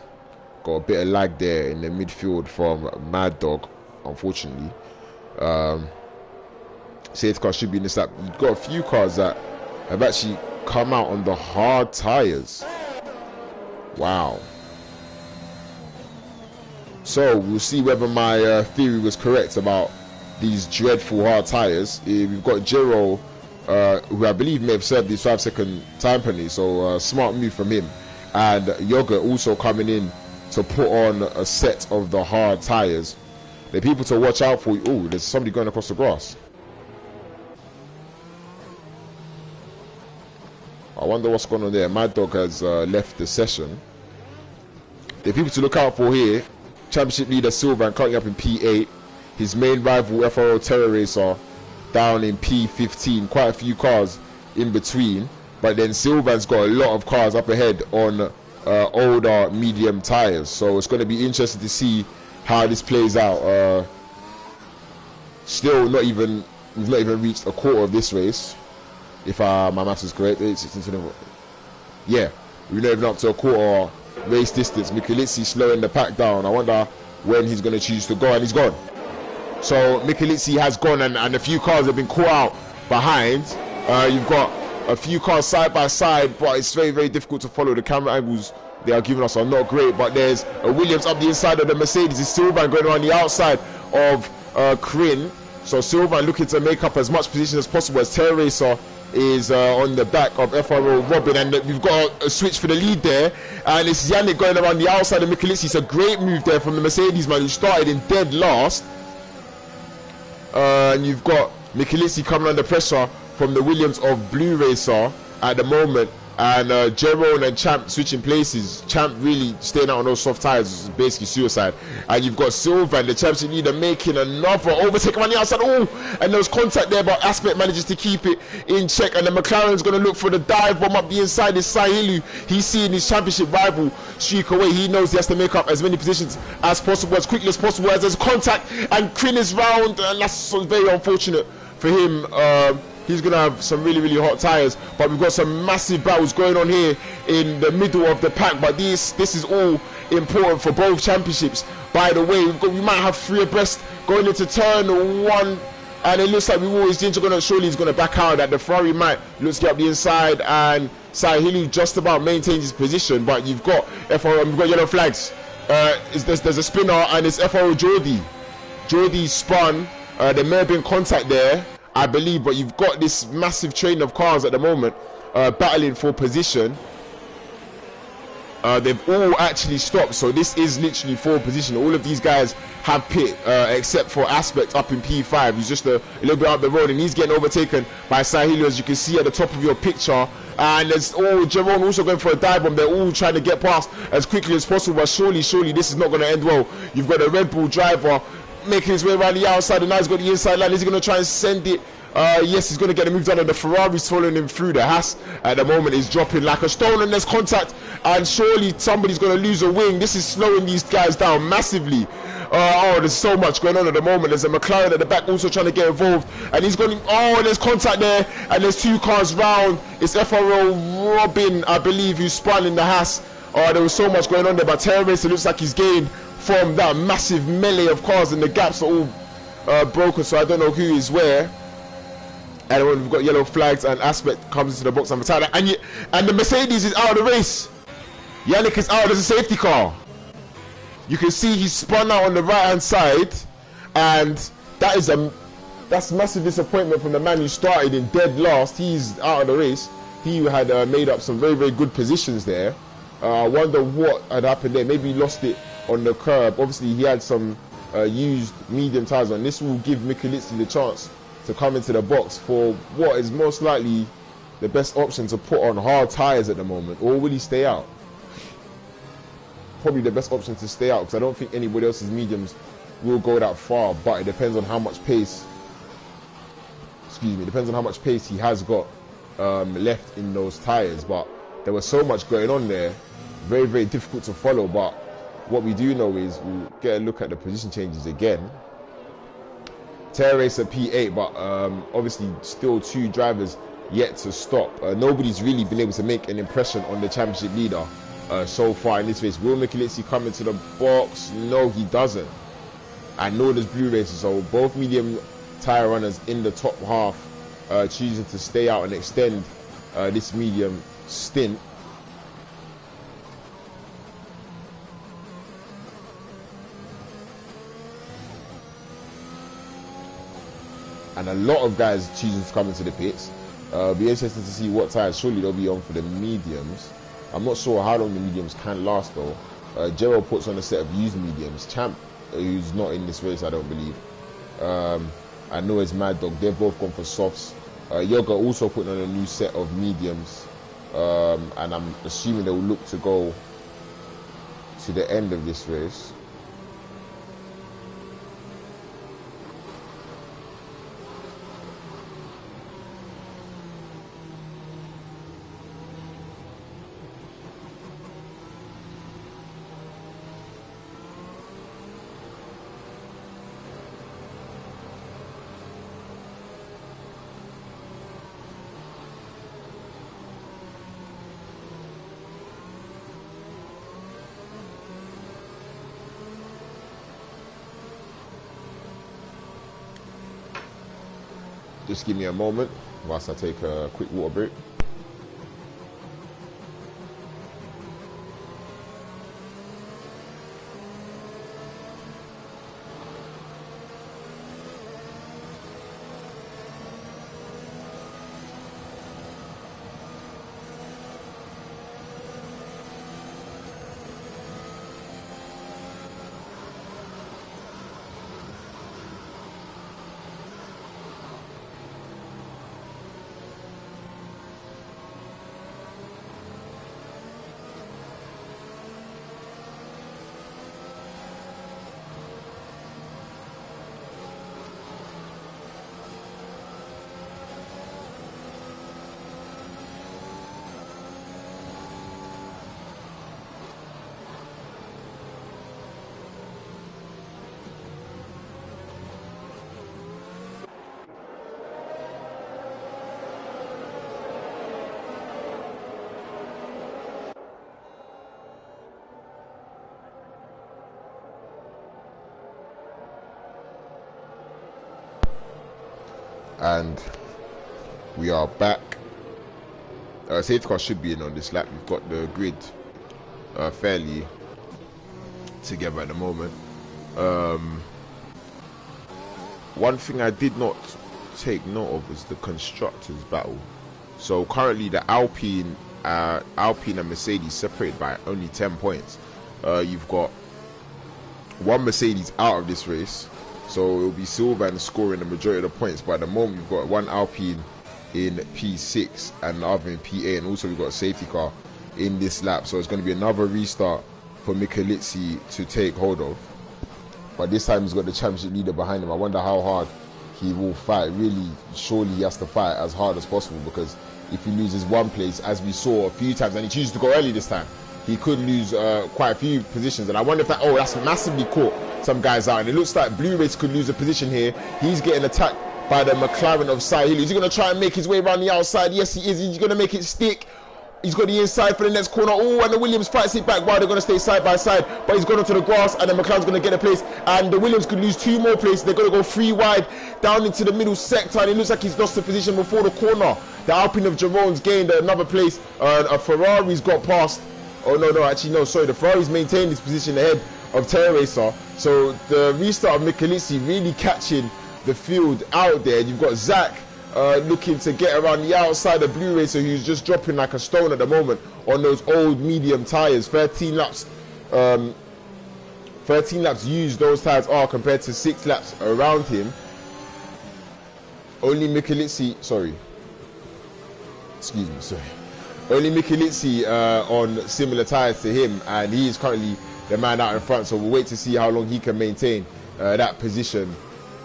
Got a bit of lag there in the midfield from Mad Dog, unfortunately. Safety car should be in this lap. You've got a few cars that have actually come out on the hard tyres. Wow. So we'll see whether my theory was correct about these dreadful hard tyres. We've got Jero, who I believe may have served these 5-second time penalty, so smart move from him. And Yogurt also coming in to put on a set of the hard tyres. The people to watch out for. Oh, there's somebody going across the grass. I wonder what's going on there. Mad Dog has left the session. The people to look out for here: Championship leader Sylvan currently up in P8. His main rival FRO Terror Racer down in P15. Quite a few cars in between. But then Sylvan's got a lot of cars up ahead on older medium tyres. So it's going to be interesting to see how this plays out. Still we've not even reached a quarter of this race. If my maths is correct, yeah, we're not even up to a quarter race distance. Michalizzi slowing the pack down. I wonder when he's going to choose to go, and he's gone. So Michalizzi has gone, and a few cars have been caught out behind. You've got a few cars side by side, but it's very, very difficult to follow. The camera angles they are giving us are not great, but there's a Williams up the inside of the Mercedes. It's Sylvan going around the outside of Crin. So Sylvan looking to make up as much position as possible as Terror Racer is on the back of FRO Robin, and we've got a switch for the lead there, and it's Yannick going around the outside of Michalizzi. It's a great move there from the Mercedes man, who started in dead last. And you've got Michalizzi coming under pressure from the Williams of Blue Racer at the moment, and Jerome and Champ switching places. Champ really staying out on those soft tyres is basically suicide. And you've got Sylvan, the championship leader, making another overtake on the outside. Oh, and there was contact there, but Aspect manages to keep it in check. And the McLaren's going to look for the dive bomb up the inside. Is Sahilu. He's seeing his championship rival streak away. He knows he has to make up as many positions as possible, as quickly as possible, as there's contact. And Crin is round, and that's very unfortunate for him. He's going to have some really, really hot tyres. But we've got some massive battles going on here in the middle of the pack. But this is all important for both championships. By the way, we might have 3 abreast going into turn 1. And it looks like we always think surely he's going to back out. That the Ferrari might look to get up the inside. And Sahili just about maintains his position. But you've got FRO, we've got yellow flags. There's a spinner, and it's FRO Jordi. Jordi spun. There may have been contact there, I believe, but you've got this massive train of cars at the moment battling for position. They've all actually stopped, so this is literally for position. All of these guys have pit, except for Aspect up in P5. He's just a little bit up the road, and he's getting overtaken by Sahilo, as you can see at the top of your picture. And there's Jerome also going for a dive bomb. They're all trying to get past as quickly as possible, but surely this is not going to end well. You've got a Red Bull driver making his way around the outside, and now he's got the inside line. Is he going to try and send it? Yes, he's going to get a move done, and the Ferrari's following him through. The Haas at the moment is dropping like a stone, and there's contact, and surely somebody's going to lose a wing. This is slowing these guys down massively. There's so much going on at the moment. There's a McLaren at the back also trying to get involved, and he's going. There's contact there, and there's 2 cars round. It's FRO Robin, I believe, who's spun in the Haas. There was so much going on there, but Terror Racer looks like he's gained from that massive melee of cars, and the gaps are all broken, so I don't know who is where. And when we've got yellow flags, and Aspect comes into the box number 10, and the Mercedes is out of the race. Yannick is out. There's a safety car. You can see he's spun out on the right hand side, and that's massive disappointment from the man who started in dead last. He's out of the race. He had made up some very, very good positions there. I wonder what had happened there. Maybe he lost it on the curb. Obviously he had some used medium tyres on. This will give Michalizzi the chance to come into the box for what is most likely the best option to put on hard tyres at the moment. Or will he stay out? Probably the best option to stay out, because I don't think anybody else's mediums will go that far, but it depends on how much pace. Excuse me. It depends on how much pace he has got left in those tires. But there was so much going on there, very, very difficult to follow. But what we do know is we'll get a look at the position changes again. Tail Racer P8, but obviously still 2 drivers yet to stop. Nobody's really been able to make an impression on the championship leader so far in this race. Will Michelizzi come into the box? No, he doesn't. And nor does Blue Racer. So both medium tyre runners in the top half choosing to stay out and extend this medium stint. And a lot of guys choosing to come into the pits. Be interested to see what tyres surely they'll be on for the mediums. I'm not sure how long the mediums can last though. Gerald puts on a set of used mediums. Champ, who's not in this race, I don't believe. I know it's Mad Dog. They've both gone for softs. Yoga also putting on a new set of mediums. And I'm assuming they will look to go to the end of this race. Just give me a moment whilst I take a quick water break. And we are back. Safety car should be in on this lap. We've got the grid fairly together at the moment. One thing I did not take note of is the constructors battle. So currently the Alpine and Mercedes separated by only 10 points. You've got one Mercedes out of this race, so it'll be Sylvain scoring the majority of the points. But at the moment we've got one Alpine in P6 and the other in P8, and also we've got a safety car in this lap, so it's going to be another restart for Michelizzi to take hold of. But this time he's got the championship leader behind him. I wonder how hard he will fight. Really, surely he has to fight as hard as possible, because if he loses one place, as we saw a few times, and he chooses to go early this time, he could lose quite a few positions. And I wonder if that, oh, that's massively caught some guys out. And it looks like Blue Race could lose a position here. He's getting attacked by the McLaren of Sahil. Is he going to try and make his way around the outside? Yes, he is. He's going to make it stick. He's got the inside for the next corner. Oh, and the Williams fights it back. Wow, they're going to stay side by side. But he's gone onto the grass, and the McLaren's going to get a place. And the Williams could lose 2 more places. They're going to go 3 wide down into the middle sector. And it looks like he's lost the position before the corner. The Alpine of Jerome's gained another place. A Ferrari's got past. Oh, no, actually, no, sorry. The Ferrari's maintained his position ahead of Tail Racer. So the restart of Michelizzi really catching the field out there. You've got Zach looking to get around the outside of Blue Racer, who's just dropping like a stone at the moment on those old medium tyres. 13 laps used those tyres are compared to 6 laps around him. Only Michelizzi, only Michelizzi on similar tyres to him, and he is currently the man out in front, so we'll wait to see how long he can maintain that position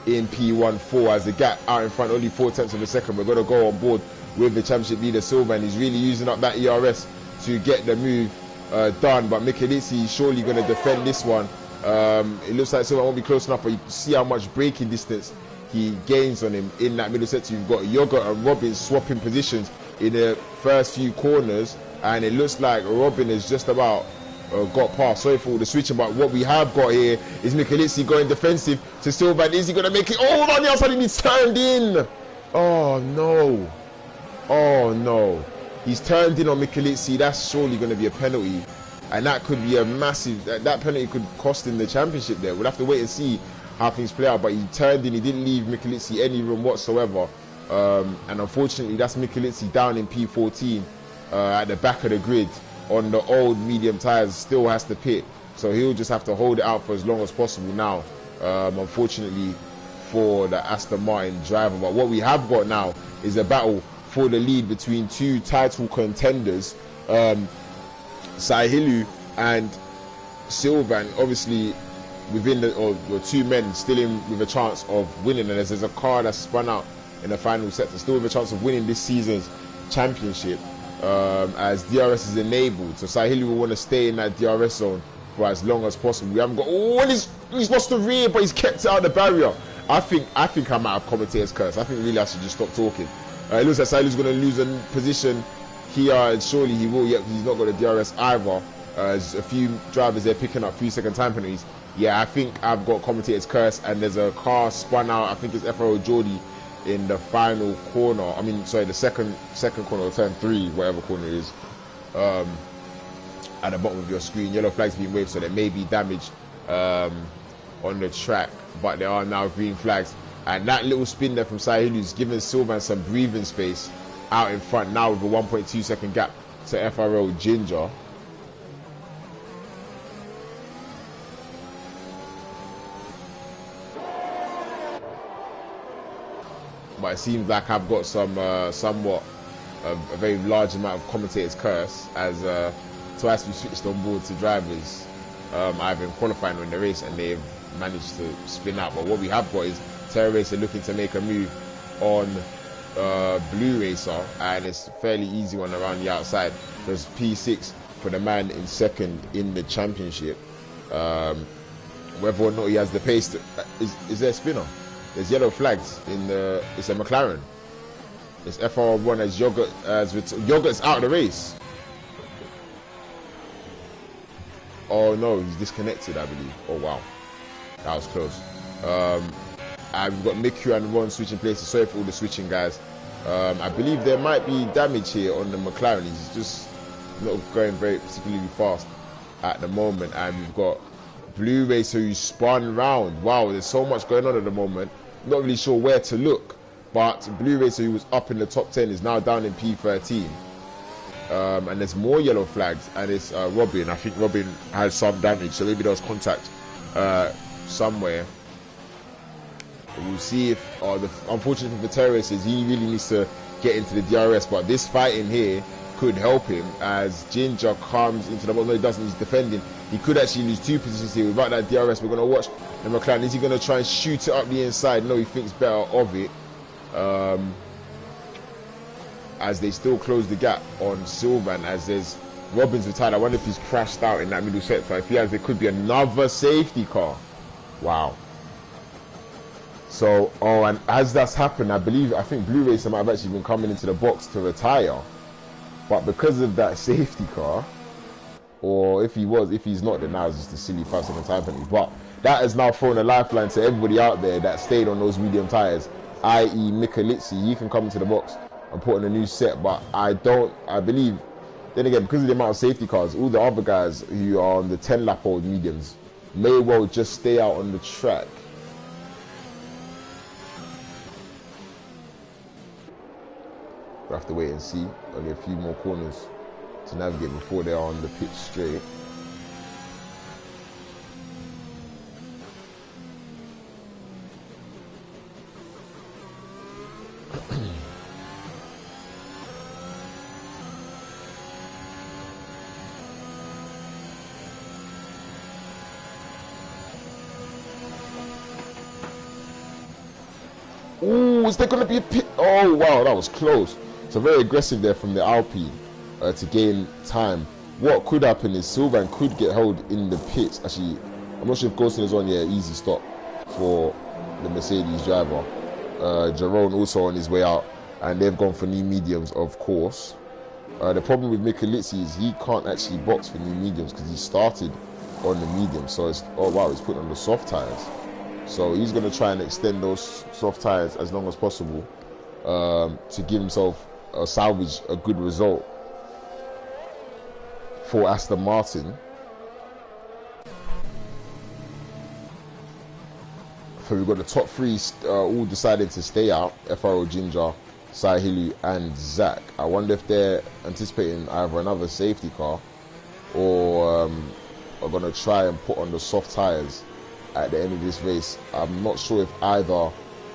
in P14 as the gap out in front only 4/10 of a second. We're going to go on board with the championship leader Silva, and he's really using up that ERS to get the move done. But Michelizi is surely going to defend this one. It looks like Silva won't be close enough, but you see how much braking distance he gains on him in that middle sector. You've got Yogurt and Robin swapping positions in the first few corners, and it looks like Robin is just about got past. Sorry for all the switching, but what we have got here is Michelizi going defensive to Silva. And is he going to make it? Oh, on the outside, and he's turned in. Oh no. Oh no. He's turned in on Michelizi. That's surely going to be a penalty, and that could be a massive. That penalty could cost him the championship. There, we'll have to wait and see how things play out. But he turned in. He didn't leave Michelizi any room whatsoever. And unfortunately, that's Michelizi down in P14 at the back of the grid on the old medium tires. Still has to pit, so he'll just have to hold it out for as long as possible now, unfortunately for the Aston Martin driver. But what we have got now is a battle for the lead between two title contenders, Sahilu and Silva, and obviously within the two men still in with a chance of winning. And as there's a car that's spun out in the final sector, still with a chance of winning this season's championship, as DRS is enabled. So Sahilu will want to stay in that DRS zone for as long as possible. We haven't got. Oh, and he's lost the rear, but he's kept it out of the barrier. I think I might have commentator's curse. I think really I should just stop talking. It looks like Sahilu's going to lose a position here, and surely he will. Yep, he's not got a DRS either. There's a few drivers there picking up 3-second time penalties. Yeah, I think I've got commentator's curse, and there's a car spun out. I think it's FRO Geordie in the final corner. I mean, sorry, the second corner, or turn 3, whatever corner it is, at the bottom of your screen. Yellow flags being waved, so there may be damage on the track, but there are now green flags. And that little spin there from Sahilu is giving Silvan some breathing space out in front now with a 1.2 second gap to FRO Ginger. But it seems like I've got some somewhat a very large amount of commentators curse, as twice we switched on board to drivers either in qualifying or in the race, and they've managed to spin out. But what we have got is Terra Racer looking to make a move on Blue Racer, and it's a fairly easy one around the outside. There's P6 for the man in second in the championship. Whether or not he has the pace to, is there a spinner? There's yellow flags in the. It's a McLaren. It's FR1 as Yogurt Yogurt's out of the race. Oh no, he's disconnected, I believe. Oh wow, that was close. And we've got Miku and Ron switching places. Sorry for all the switching, guys. I believe there might be damage here on the McLaren. He's just not going very particularly fast at the moment. And we've got Blue Racer who spun round. Wow, there's so much going on at the moment. Not really sure where to look. But Blue Racer, who was up in the top 10, is now down in P13. And there's more yellow flags. And it's Robin. I think Robin has some damage. So maybe there was contact somewhere. We'll see if, unfortunately for Terrace, is he really needs to get into the DRS. But this fight in here could help him as Ginger comes into the bottom. No, he doesn't. He's defending. He could actually lose 2 positions here without that DRS. We're going to watch the McLaren. Is he going to try and shoot it up the inside? No, he thinks better of it. As they still close the gap on Sylvan, as there's Robbins retired. I wonder if he's crashed out in that middle sector. If he has, there could be another safety car. Wow. So, and as that's happened, I think Blue Racer might have actually been coming into the box to retire. But because of that safety car, or if he's not, then now it's just a silly 5-second time penalty. But that has now thrown a lifeline to everybody out there that stayed on those medium tyres, i.e. Michelizi. He can come into the box and put on a new set, but I believe, then again, because of the amount of safety cars, all the other guys who are on the 10-lap-old mediums may well just stay out on the track. We'll have to wait and see. Only a few more corners to navigate before they are on the pitch straight. Ooh, is there going to be a pit? Oh, wow, that was close. So very aggressive there from the Alpine to gain time. What could happen is Sylvain could get held in the pits. Actually, I'm not sure if Ghostin is on. Yeah, easy stop for the Mercedes driver. Jerome also on his way out, and they've gone for new mediums, of course. The problem with Michalizzi is he can't actually box for new mediums because he started on the medium. So it's, oh wow, he's put on the soft tires. So he's going to try and extend those soft tires as long as possible to give himself salvage a good result for Aston Martin. So we've got the top three all decided to stay out: FRO Ginger, Sahilu and Zach. I wonder if they're anticipating either another safety car or are going to try and put on the soft tires at the end of this race. I'm not sure if either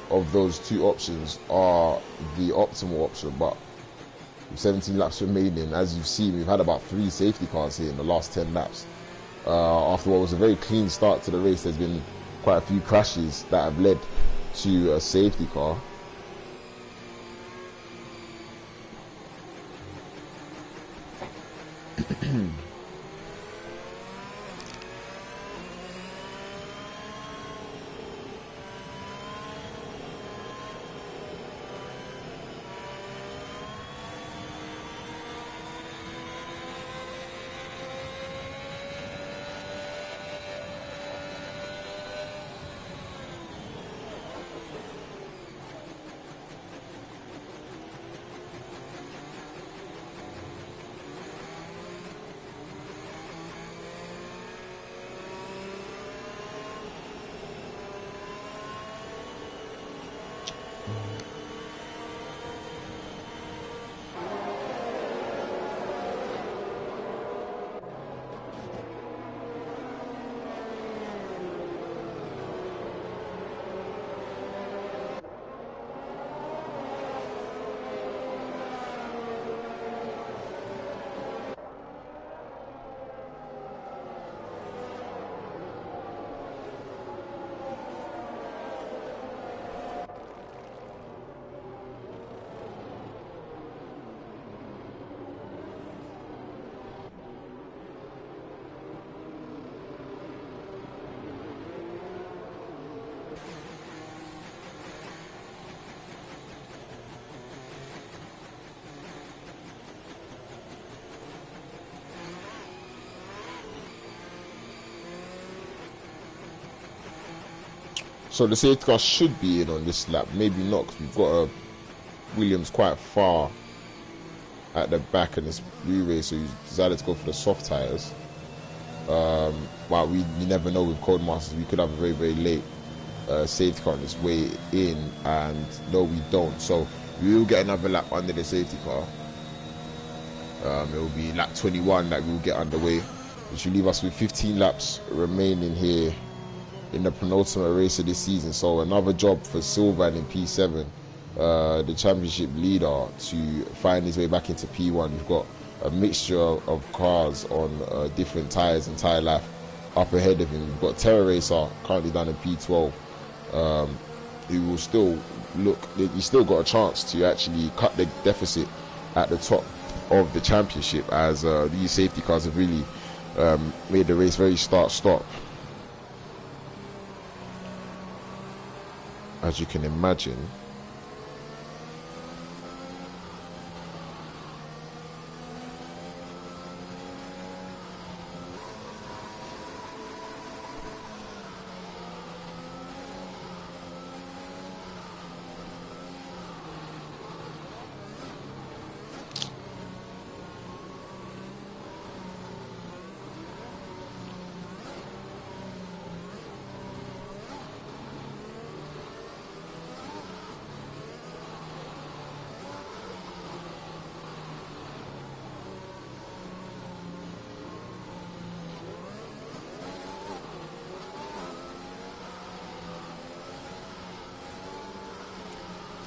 of those two options are the optimal option, but with 17 laps remaining, as you've seen, we've had about 3 safety cars here in the last 10 laps. After what was a very clean start to the race, there's been quite a few crashes that have led to a safety car. So the safety car should be in on this lap. Maybe not, because we've got Williams quite far at the back in this blue race, so he decided to go for the soft tires. Wow, you never know with Codemasters. We could have a very, very late safety car on its way in, and no, we don't. So we will get another lap under the safety car. It will be lap 21 that we will get underway, which will leave us with 15 laps remaining here in the penultimate race of this season. So another job for Sylvain in P7, the championship leader, to find his way back into P1. We've got a mixture of cars on different tyres and tyre life up ahead of him. We've got Terra Racer currently down in P12, who will still he's still got a chance to actually cut the deficit at the top of the championship, as these safety cars have really made the race very start-stop, as you can imagine.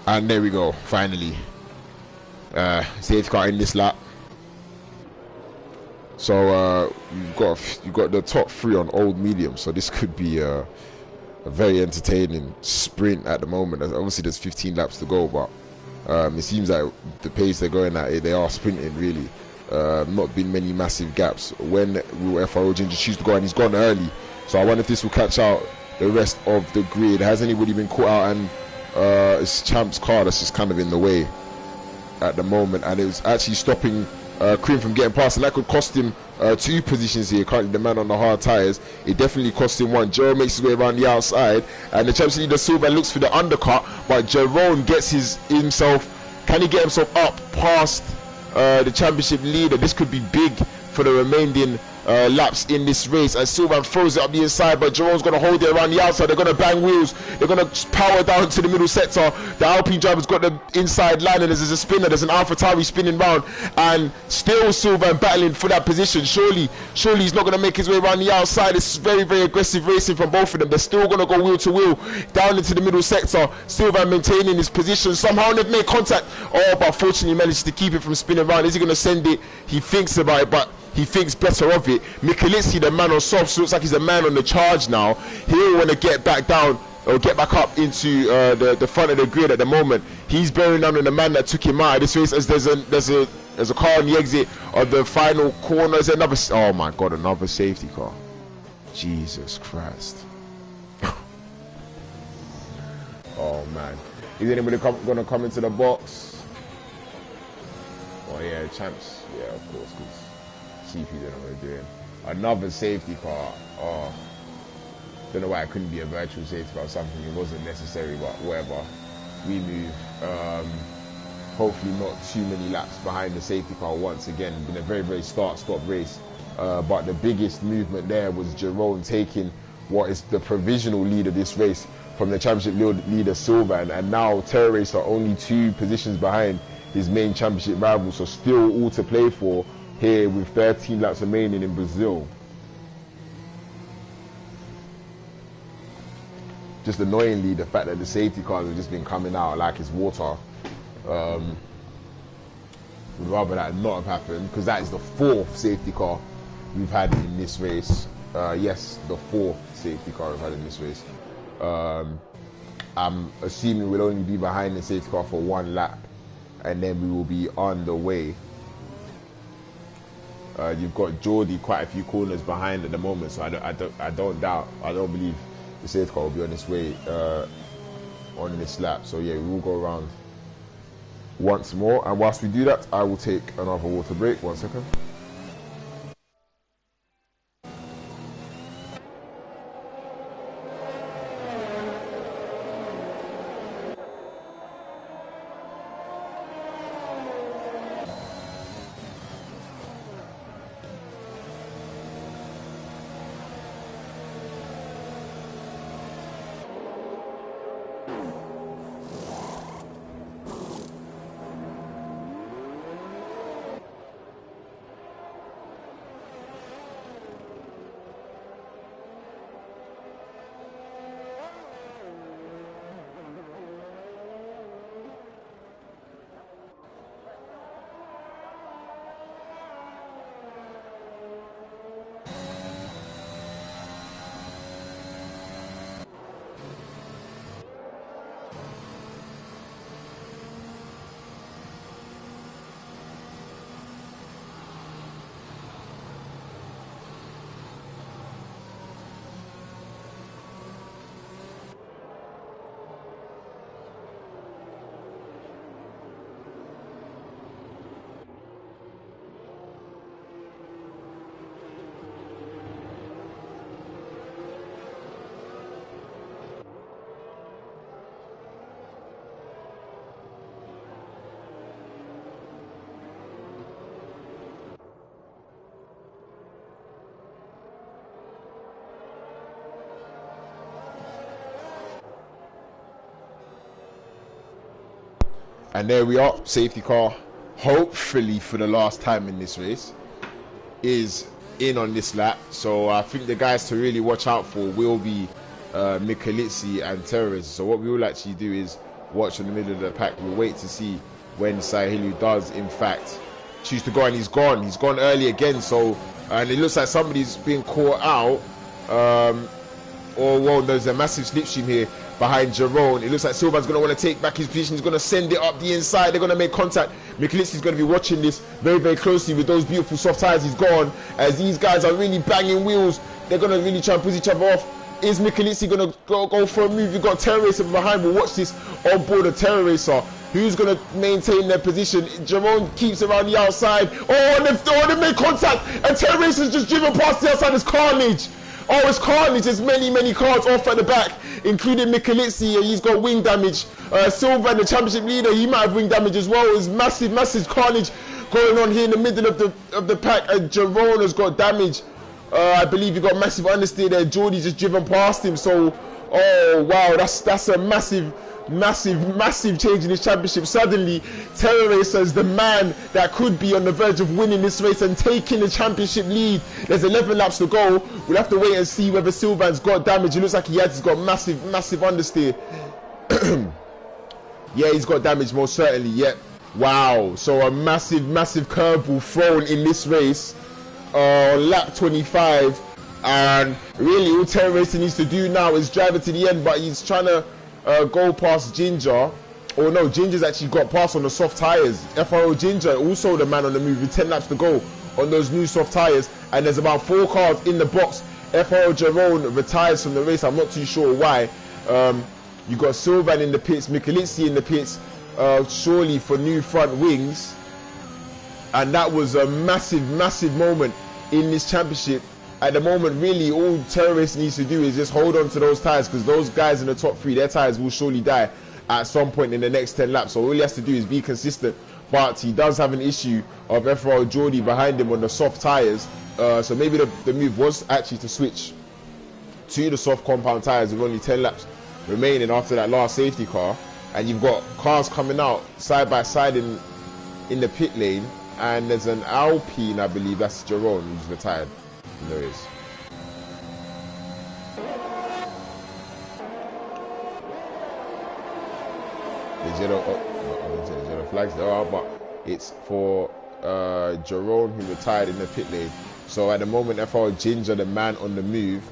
And there we go, finally. Safety car in this lap. So you've got the top three on old medium, so this could be a a very entertaining sprint at the moment. Obviously there's 15 laps to go, but it seems like the pace they're going at, they are sprinting really. Not been many massive gaps. When will FRO Ginger choose to go, and he's gone early, so I wonder if this will catch out the rest of the grid. Has anybody been caught out? And it's Champ's car that's just kind of in the way at the moment, and it was actually stopping Cream from getting past, and that could cost him 2 positions here. Currently the man on the hard tyres. It definitely cost him 1. Jerome makes his way around the outside, and the Champions League Silva looks for the undercut, but Jerome gets himself. Can he get himself up past the championship leader? This could be big for the remaining laps in this race, and Silvan throws it up the inside, but Jerome's going to hold it around the outside. They're going to bang wheels, they're going to power down to the middle sector. The Alpine driver's got the inside line, and there's a spinner, there's an AlphaTauri spinning round, and still Silvan battling for that position. Surely he's not going to make his way around the outside. It's very, very aggressive racing from both of them. They're still going to go wheel to wheel down into the middle sector. Silvan maintaining his position. Somehow they've made contact, but fortunately managed to keep it from spinning around. Is he going to send it? He thinks about it, but he thinks better of it. Mikulitski, the man on softs, looks like he's a man on the charge now. He'll want to get back down or get back up into the front of the grid at the moment. He's bearing down on the man that took him out of this race, as there's a car on the exit of the final corner. There's another, oh my god, another safety car. Jesus Christ. Oh man. Is anybody going to come into the box? Oh yeah, Champs. Yeah, of course, because CP don't know what they're doing. Another safety car. Oh, don't know why it couldn't be a virtual safety car or something. It wasn't necessary, but whatever. We move. Hopefully not too many laps behind the safety car once again. Been a very, very start-stop race. But the biggest movement there was Jerome taking what is the provisional lead of this race from the championship leader Silvan, and now Terror Race are only 2 positions behind his main championship rival, so still all to play for here with 13 laps remaining in Brazil. Just annoyingly, the fact that the safety cars have just been coming out like it's water. Would rather that not have happened, because that is the 4th safety car we've had in this race. Yes, the 4th safety car we've had in this race. I'm assuming we'll only be behind the safety car for 1 lap, and then we will be on the way. You've got Geordie quite a few corners behind at the moment, so I don't believe the safety car will be on its way on this lap. So yeah, we will go around once more, and whilst we do that, I will take another water break. 1 second. And there we are, safety car, hopefully for the last time in this race, is in on this lap. So I think the guys to really watch out for will be Mikulitski and Terrorists. So what we will actually do is watch in the middle of the pack. We'll wait to see when Sahilu does in fact choose to go, and he's gone early again. So and it looks like somebody's been caught out. Oh, well, there's a massive slipstream here behind Jerome. It looks like Sylvan's going to want to take back his position. He's going to send it up the inside. They're going to make contact. Michelizi's going to be watching this very, very closely with those beautiful soft tires he's got on. As these guys are really banging wheels, they're going to really try and push each other off. Is Michelizi going to go for a move? You've got Terror Racer behind. We'll watch this on board of Terror Racer. Who's going to maintain their position? Jerome keeps around the outside. Oh, they make contact. And Terror Racer's just driven past the outside. It's carnage. Oh, it's carnage. There's many, many cars off at the back, including Michelizi. He's got wing damage. Sylvan, the championship leader, he might have wing damage as well. There's massive, massive carnage going on here in the middle of the pack. And Jerome has got damage. I believe he got massive understeer there. Geordie's just driven past him. So, oh wow, that's a massive change in this championship. Suddenly, Terror Racer is the man that could be on the verge of winning this race and taking the championship lead. There's 11 laps to go. We'll have to wait and see whether Sylvan's got damage. It looks like he's got massive understeer. Yeah, he's got damage, most certainly. Yep. Wow. So a massive curveball thrown in this race on lap 25. And really, all Terror Racer needs to do now is drive it to the end, but he's trying to go past Ginger. Oh no, Ginger's actually got past on the soft tires. FRO Ginger, also the man on the move with 10 laps to go on those new soft tires. And there's about 4 cars in the box. FRO Jerome retires from the race. I'm not too sure why. You got Sylvan in the pits, Michelizi in the pits, surely for new front wings. And that was a massive moment in this championship. At the moment, really, all Terror Racer needs to do is just hold on to those tires, because those guys in the top 3, their tires will surely die at some point in the next 10 laps. So all he has to do is be consistent. But he does have an issue of FRO Geordie behind him on the soft tires. So maybe the move was actually to switch to the soft compound tires with only 10 laps remaining after that last safety car. And you've got cars coming out side by side in the pit lane. And there's an Alpine, I believe, that's Jerome, who's retired in the race. The yellow flags there are, but it's for Jerome, who retired in the pit lane. So at the moment, FR Ginger, the man on the move,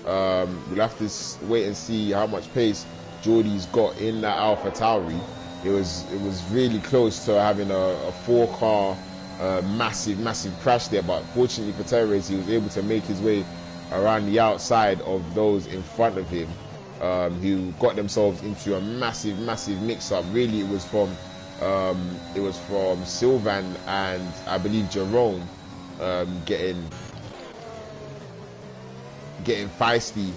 we'll have to wait and see how much pace Geordie's got in that Alpha Tauri. It was really close to having a 4-car massive crash there, but fortunately for Terror Racer, he was able to make his way around the outside of those in front of him, who got themselves into a massive mix-up. Really, it was from Sylvan and I believe Jerome getting feisty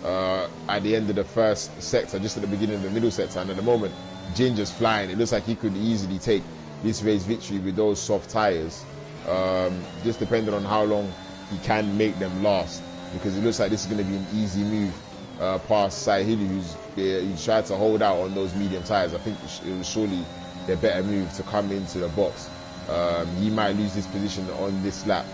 at the end of the first sector, just at the beginning of the middle sector, and at the moment Ginger's flying. It looks like he could easily take this race victory with those soft tires, just depending on how long he can make them last, because it looks like this is going to be an easy move past Sahili, who's tried to hold out on those medium tires. I think it was surely the better move to come into the box. He might lose his position on this lap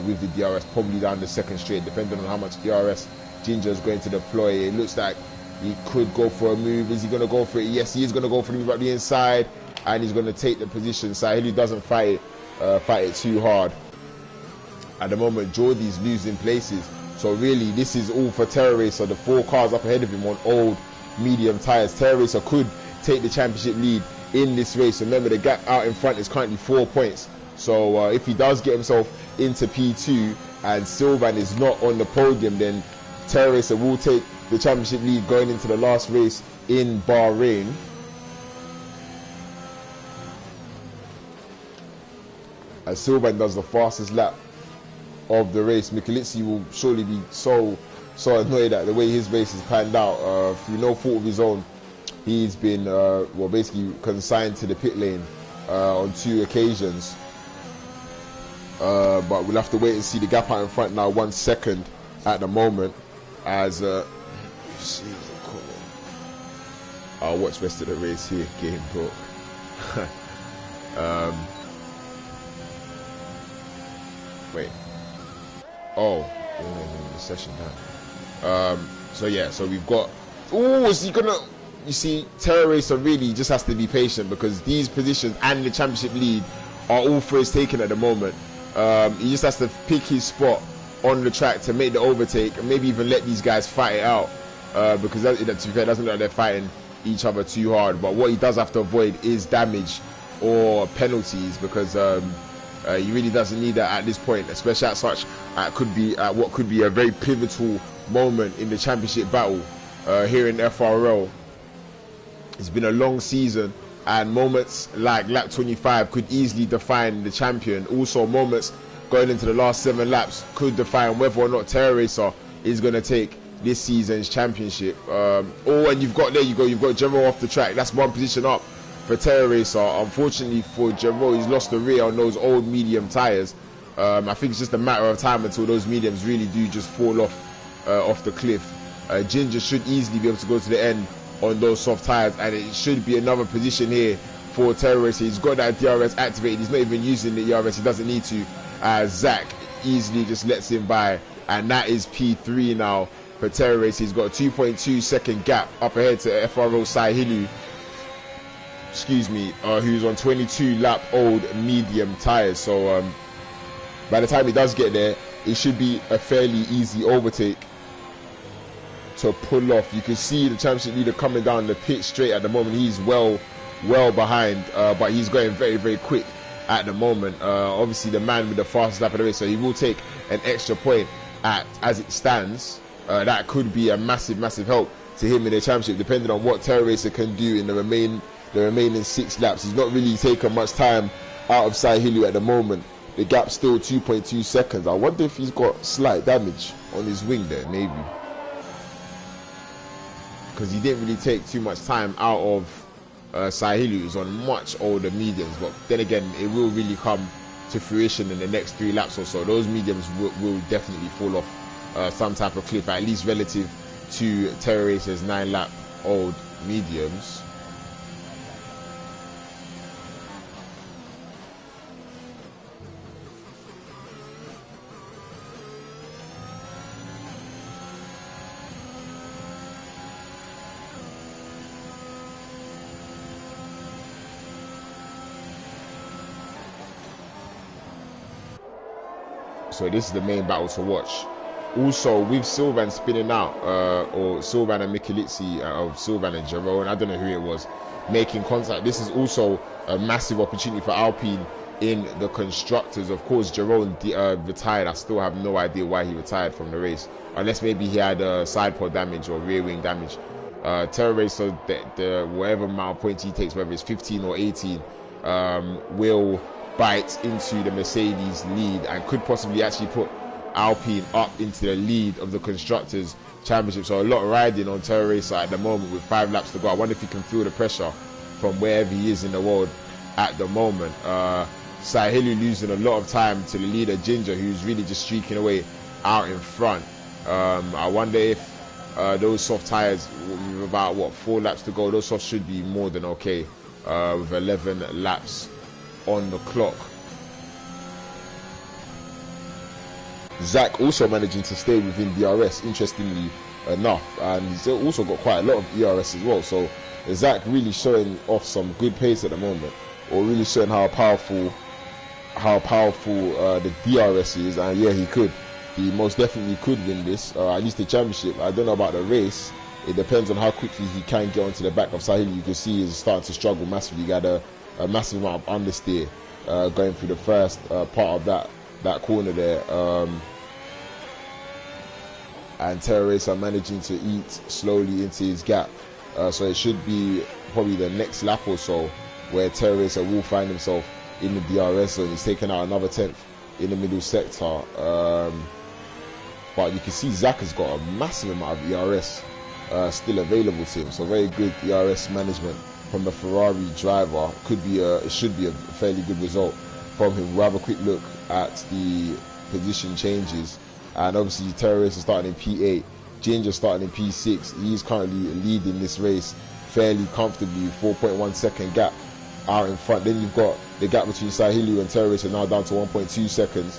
with the DRS, probably down the second straight, depending on how much DRS Ginger is going to deploy. It looks like he could go for a move. Is he going to go for it? Yes, he is going to go for the move at the inside, and he's going to take the position. Sahili doesn't fight it too hard. At the moment, Geordie's losing places. So really, this is all for Terror Racer. The 4 cars up ahead of him on old medium tires. Terror Racer could take the championship lead in this race. Remember, the gap out in front is currently 4 points. So if he does get himself into P2 and Sylvan is not on the podium, then Terror Racer will take the championship lead going into the last race in Bahrain. As Sylvan does the fastest lap of the race, Michelizi will surely be so annoyed at the way his race has panned out. Through no fault of his own, he's been basically consigned to the pit lane on 2 occasions. But we'll have to wait and see. The gap out in front now 1 second at the moment. As I'll watch rest of the race here. Game broke. Wait. Oh, the session now. So yeah, so we've got. Oh, is he gonna? You see, Terror Racer really just has to be patient, because these positions and the championship lead are all for his taking at the moment. He just has to pick his spot on the track to make the overtake and maybe even let these guys fight it out, because that, to be fair, it doesn't look like they're fighting each other too hard. But what he does have to avoid is damage or penalties, because he really doesn't need that at this point, especially at what could be a very pivotal moment in the championship battle here in FRL. It's been a long season, and moments like lap 25 could easily define the champion. Also, moments going into the last 7 laps could define whether or not Terror Racer is going to take this season's championship. And you've got Jero off the track. That's one position up for Terror Racer. Unfortunately for Jero, he's lost the rear on those old medium tyres. I think it's just a matter of time until those mediums really do just fall off the cliff. Ginger should easily be able to go to the end on those soft tyres, and it should be another position here for Terror Racer. He's got that DRS activated. He's not even using the ERS. He doesn't need to. Zach easily just lets him by, and that is P3 now for Terror Racer. He's got a 2.2 second gap up ahead to FRO Saihilu, who's on 22 lap old medium tyres. So by the time he does get there, it should be a fairly easy overtake to pull off. You can see the championship leader coming down the pit straight at the moment. He's well behind, but he's going very, very quick at the moment. Obviously the man with the fastest lap of the race, so he will take an extra point as it stands. That could be a massive help to him in the championship, depending on what Terror Racer can do in the remaining 6 laps. He's not really taken much time out of Saihilu at the moment. The gap's still 2.2 seconds. I wonder if he's got slight damage on his wing there, maybe, because he didn't really take too much time out of Saihilu, who's on much older mediums. But then again, it will really come to fruition in the next 3 laps or so. Those mediums will definitely fall off some type of cliff, at least relative to Terror Racer's 9 lap old mediums. So this is the main battle to watch. Also, with Sylvan spinning out, or Sylvan and Mikkelitsi, of Sylvan and Jerome, I don't know who it was, making contact. This is also a massive opportunity for Alpine in the constructors. Of course, Jerome retired. I still have no idea why he retired from the race, unless maybe he had side pod damage or rear wing damage. Terror Racer, the whatever amount of points he takes, whether it's 15 or 18, will bite into the Mercedes lead and could possibly actually put Alpine up into the lead of the Constructors' Championship. So a lot riding on Terror Racer at the moment with 5 laps to go. I wonder if he can feel the pressure from wherever he is in the world at the moment. Saihilu losing a lot of time to the leader Ginger, who's really just streaking away out in front. I wonder if those soft tyres, with about 4 laps to go, those softs should be more than okay with 11 laps on the clock. Zach also managing to stay within DRS, interestingly enough, and he's also got quite a lot of ERS as well. So Zach really showing off some good pace at the moment, or really showing how powerful the DRS is. And yeah, he most definitely could win this, at least the championship. I don't know about the race. It depends on how quickly he can get onto the back of Sahil. You can see he's starting to struggle massively. He got a massive amount of understeer going through the first part of that corner there, and Terror Racer managing to eat slowly into his gap. So it should be probably the next lap or so where Terror Racer will find himself in the DRS, and he's taken out another 10th in the middle sector. But you can see Zach has got a massive amount of ERS still available to him. So very good ERS management from the Ferrari driver. It should be a fairly good result from him. We'll have a quick look at the position changes, and obviously Terror Racer starting in P8, Ginger starting in P6. He's currently leading this race fairly comfortably, 4.1 second gap out in front. Then you've got the gap between Saihilu and Terror Racer now down to 1.2 seconds.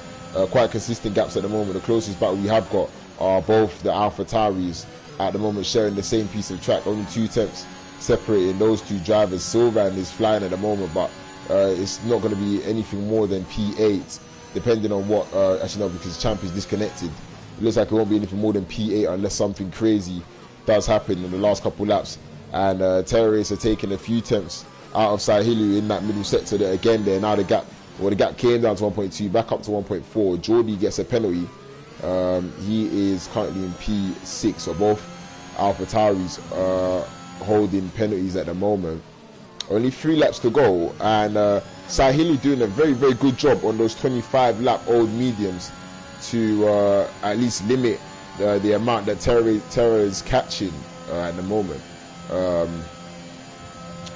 Quite consistent gaps at the moment. The closest battle we have got are both the AlphaTauris at the moment, sharing the same piece of track. Only 2 tenths separating those two drivers. Sylvan is flying at the moment, but it's not going to be anything more than P8 depending on what. Actually, no, because Champ is disconnected. It looks like it won't be anything more than P8 unless something crazy does happen in the last couple laps. And Terror Racer taking a few attempts out of Sahilu in that middle sector. That again, there now the gap came down to 1.2, back up to 1.4. Jordy gets a penalty. He is currently in P6, so both AlphaTauris holding penalties at the moment. Only 3 laps to go, and Sahilu doing a very, very good job on those 25 lap old mediums to at least limit the amount that Terror is catching at the moment.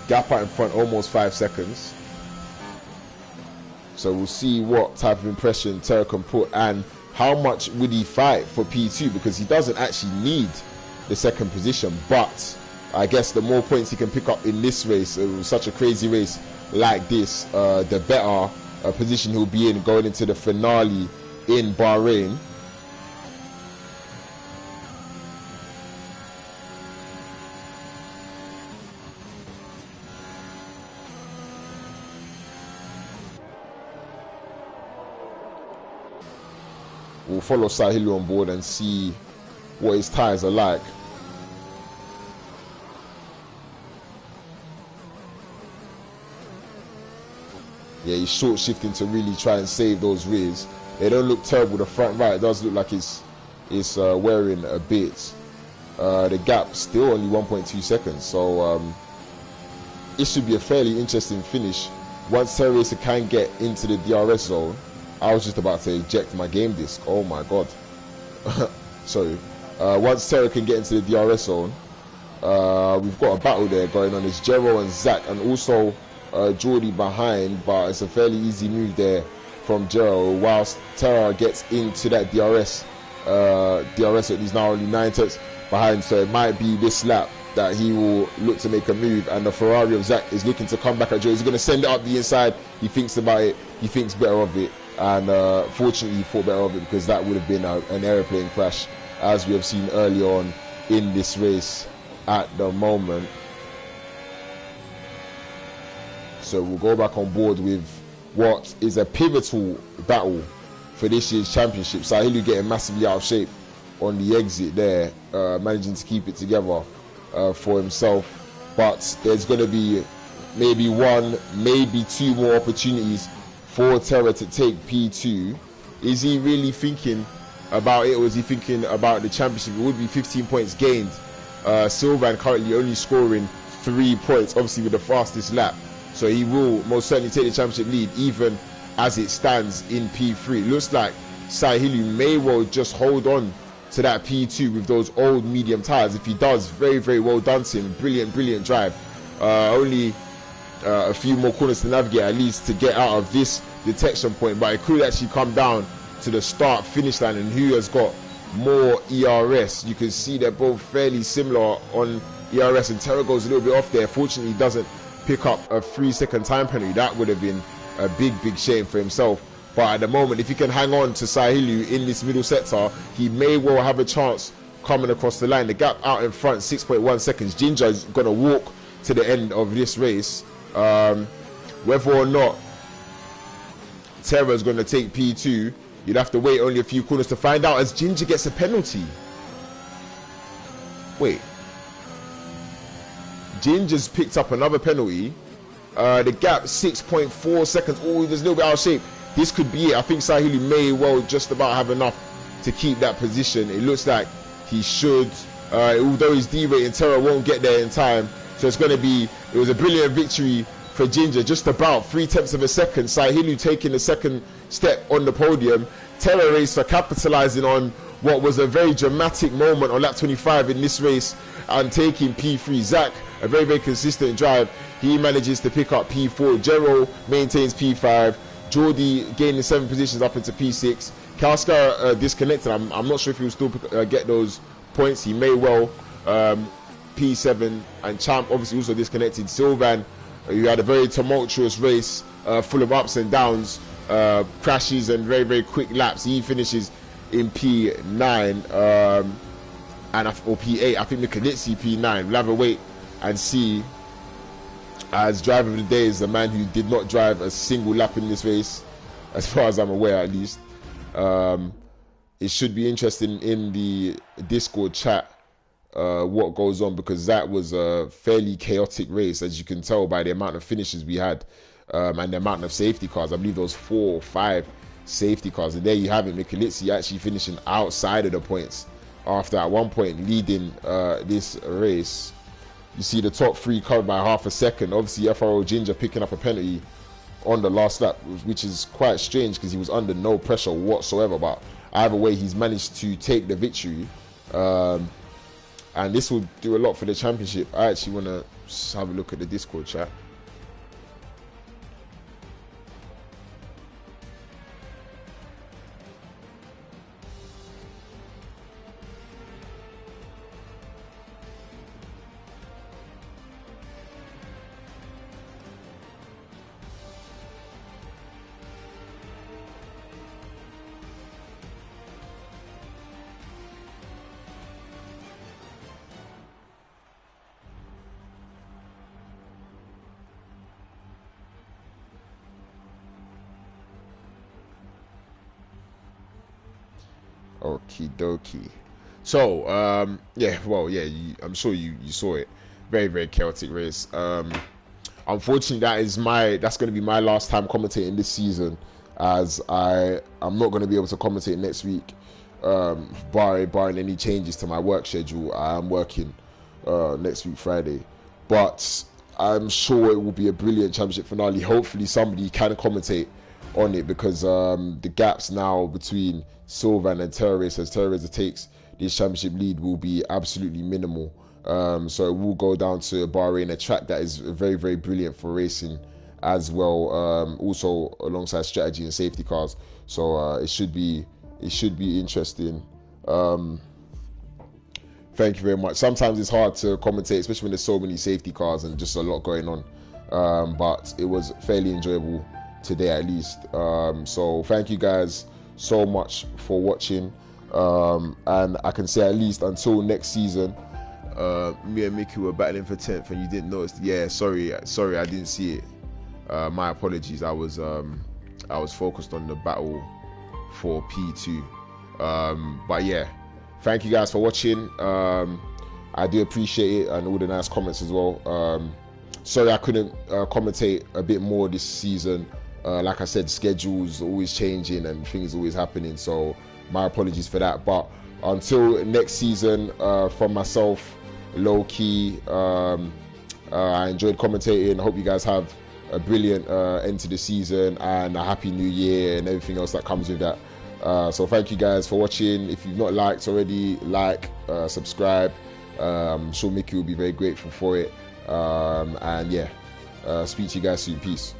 Gap out in front almost 5 seconds. So we'll see what type of impression Terror can put, and how much would he fight for P2, because he doesn't actually need the second position. But I guess the more points he can pick up in this race, such a crazy race like this, the better position he'll be in going into the finale in Bahrain. We'll follow Sahilu on board and see what his tyres are like. Yeah, he's short shifting to really try and save those rears. They don't look terrible. The front right does look like it's wearing a bit. The gap still only 1.2 seconds, so it should be a fairly interesting finish. Once Terror Racer can get into the DRS zone, I was just about to eject my game disc. Oh my god. Sorry. Once Terror can get into the DRS zone, we've got a battle there going on. It's Jero and Zach, and also Jordy behind, but it's a fairly easy move there from Jero, whilst Terror gets into that DRS. DRS, he's now only 9 tenths behind, so it might be this lap that he will look to make a move, and the Ferrari of Zach is looking to come back at Jero. He's going to send it up the inside. He thinks about it. He thinks better of it. And fortunately he thought better of it, because that would have been an aeroplane crash, as we have seen early on in this race at the moment. So we'll go back on board with what is a pivotal battle for this year's championship. Sahilu getting massively out of shape on the exit there, managing to keep it together for himself. But there's going to be maybe 1, maybe 2 more opportunities for Terror to take P2. Is he really thinking about it, or is he thinking about the championship? It would be 15 points gained. Sylvan currently only scoring 3 points, obviously with the fastest lap. So he will most certainly take the championship lead, even as it stands in P3. It looks like Sahilu may well just hold on to that P2 with those old medium tyres. If he does, very, very well done to him. Brilliant, brilliant drive. Only a few more corners to navigate, at least, to get out of this detection point, but it could actually come down to the start finish line and who has got more ERS. You can see they're both fairly similar on ERS, and Terror goes a little bit off there. Fortunately, he doesn't pick up a 3-second time penalty. That would have been a big shame for himself. But at the moment, if he can hang on to Sahilu in this middle sector, he may well have a chance coming across the line. The gap out in front, 6.1 seconds. Ginger is going to walk to the end of this race. Whether or not Terror is going to take P2, you'd have to wait only a few corners to find out, as Ginger gets a penalty. Wait, Ginger's picked up another penalty. The gap 6.4 seconds. Oh, there's a little bit out of shape. This could be it. I think Sahilu may well just about have enough to keep that position. It looks like he should, although he's D-rating, Terror won't get there in time. So it's going to be, it was a brilliant victory for Ginger, just about 0.3 of a second. Sahilu taking the second step on the podium. Terror Racer capitalizing on what was a very dramatic moment on lap 25 in this race and taking P3. Zach, a very, very consistent drive. He manages to pick up P4. Jero maintains P5. Jordy gaining 7 positions up into P6. Kalskar disconnected. I'm not sure if he will still get those points. He may well. P7, and Champ obviously also disconnected. Sylvan, who had a very tumultuous race, full of ups and downs, crashes and very, very quick laps. He finishes in P9, or P8. I think Mikulitsi P9. We'll have a wait and see, as driver of the day is the man who did not drive a single lap in this race. as far as I'm aware, at least. It should be interesting in the Discord chat what goes on, because that was a fairly chaotic race, as you can tell by the amount of finishes we had and the amount of safety cars. I believe there was 4 or 5 safety cars, and there you have it, Michalizzi actually finishing outside of the points after at one point leading this race. You see the top 3 covered by half a second. Obviously FRO Ginger picking up a penalty on the last lap, which is quite strange because he was under no pressure whatsoever, but either way he's managed to take the victory, and this will do a lot for the championship. I actually want to have a look at the Discord chat. Okie dokie. So I'm sure you saw it. Very, very chaotic race. Unfortunately, that's going to be my last time commentating this season, as I'm not going to be able to commentate next week, barring any changes to my work schedule. I am working next week Friday, but I'm sure it will be a brilliant championship finale. Hopefully somebody can commentate on it, because the gaps now between Sylvan and Terrorist, as Terrorist takes this championship lead, will be absolutely minimal. So it will go down to Bahrain, a track that is very, very brilliant for racing as well, also alongside strategy and safety cars. So it should be interesting. Thank you very much. Sometimes it's hard to commentate, especially when there's so many safety cars and just a lot going on, but it was fairly enjoyable today, at least. So thank you guys so much for watching, and I can say, at least until next season, me and Mickey were battling for 10th and you didn't notice. Yeah, sorry I didn't see it. My apologies. I was focused on the battle for P2, but yeah, thank you guys for watching. I do appreciate it, and all the nice comments as well. Sorry I couldn't commentate a bit more this season. Like I said, schedules always changing and things always happening, so my apologies for that. But until next season, from myself, low key, I enjoyed commentating. I hope you guys have a brilliant end to the season and a happy new year and everything else that comes with that. So thank you guys for watching. If you've not liked already, subscribe. I'm sure Mickey will be very grateful for it. And yeah, speak to you guys soon. Peace.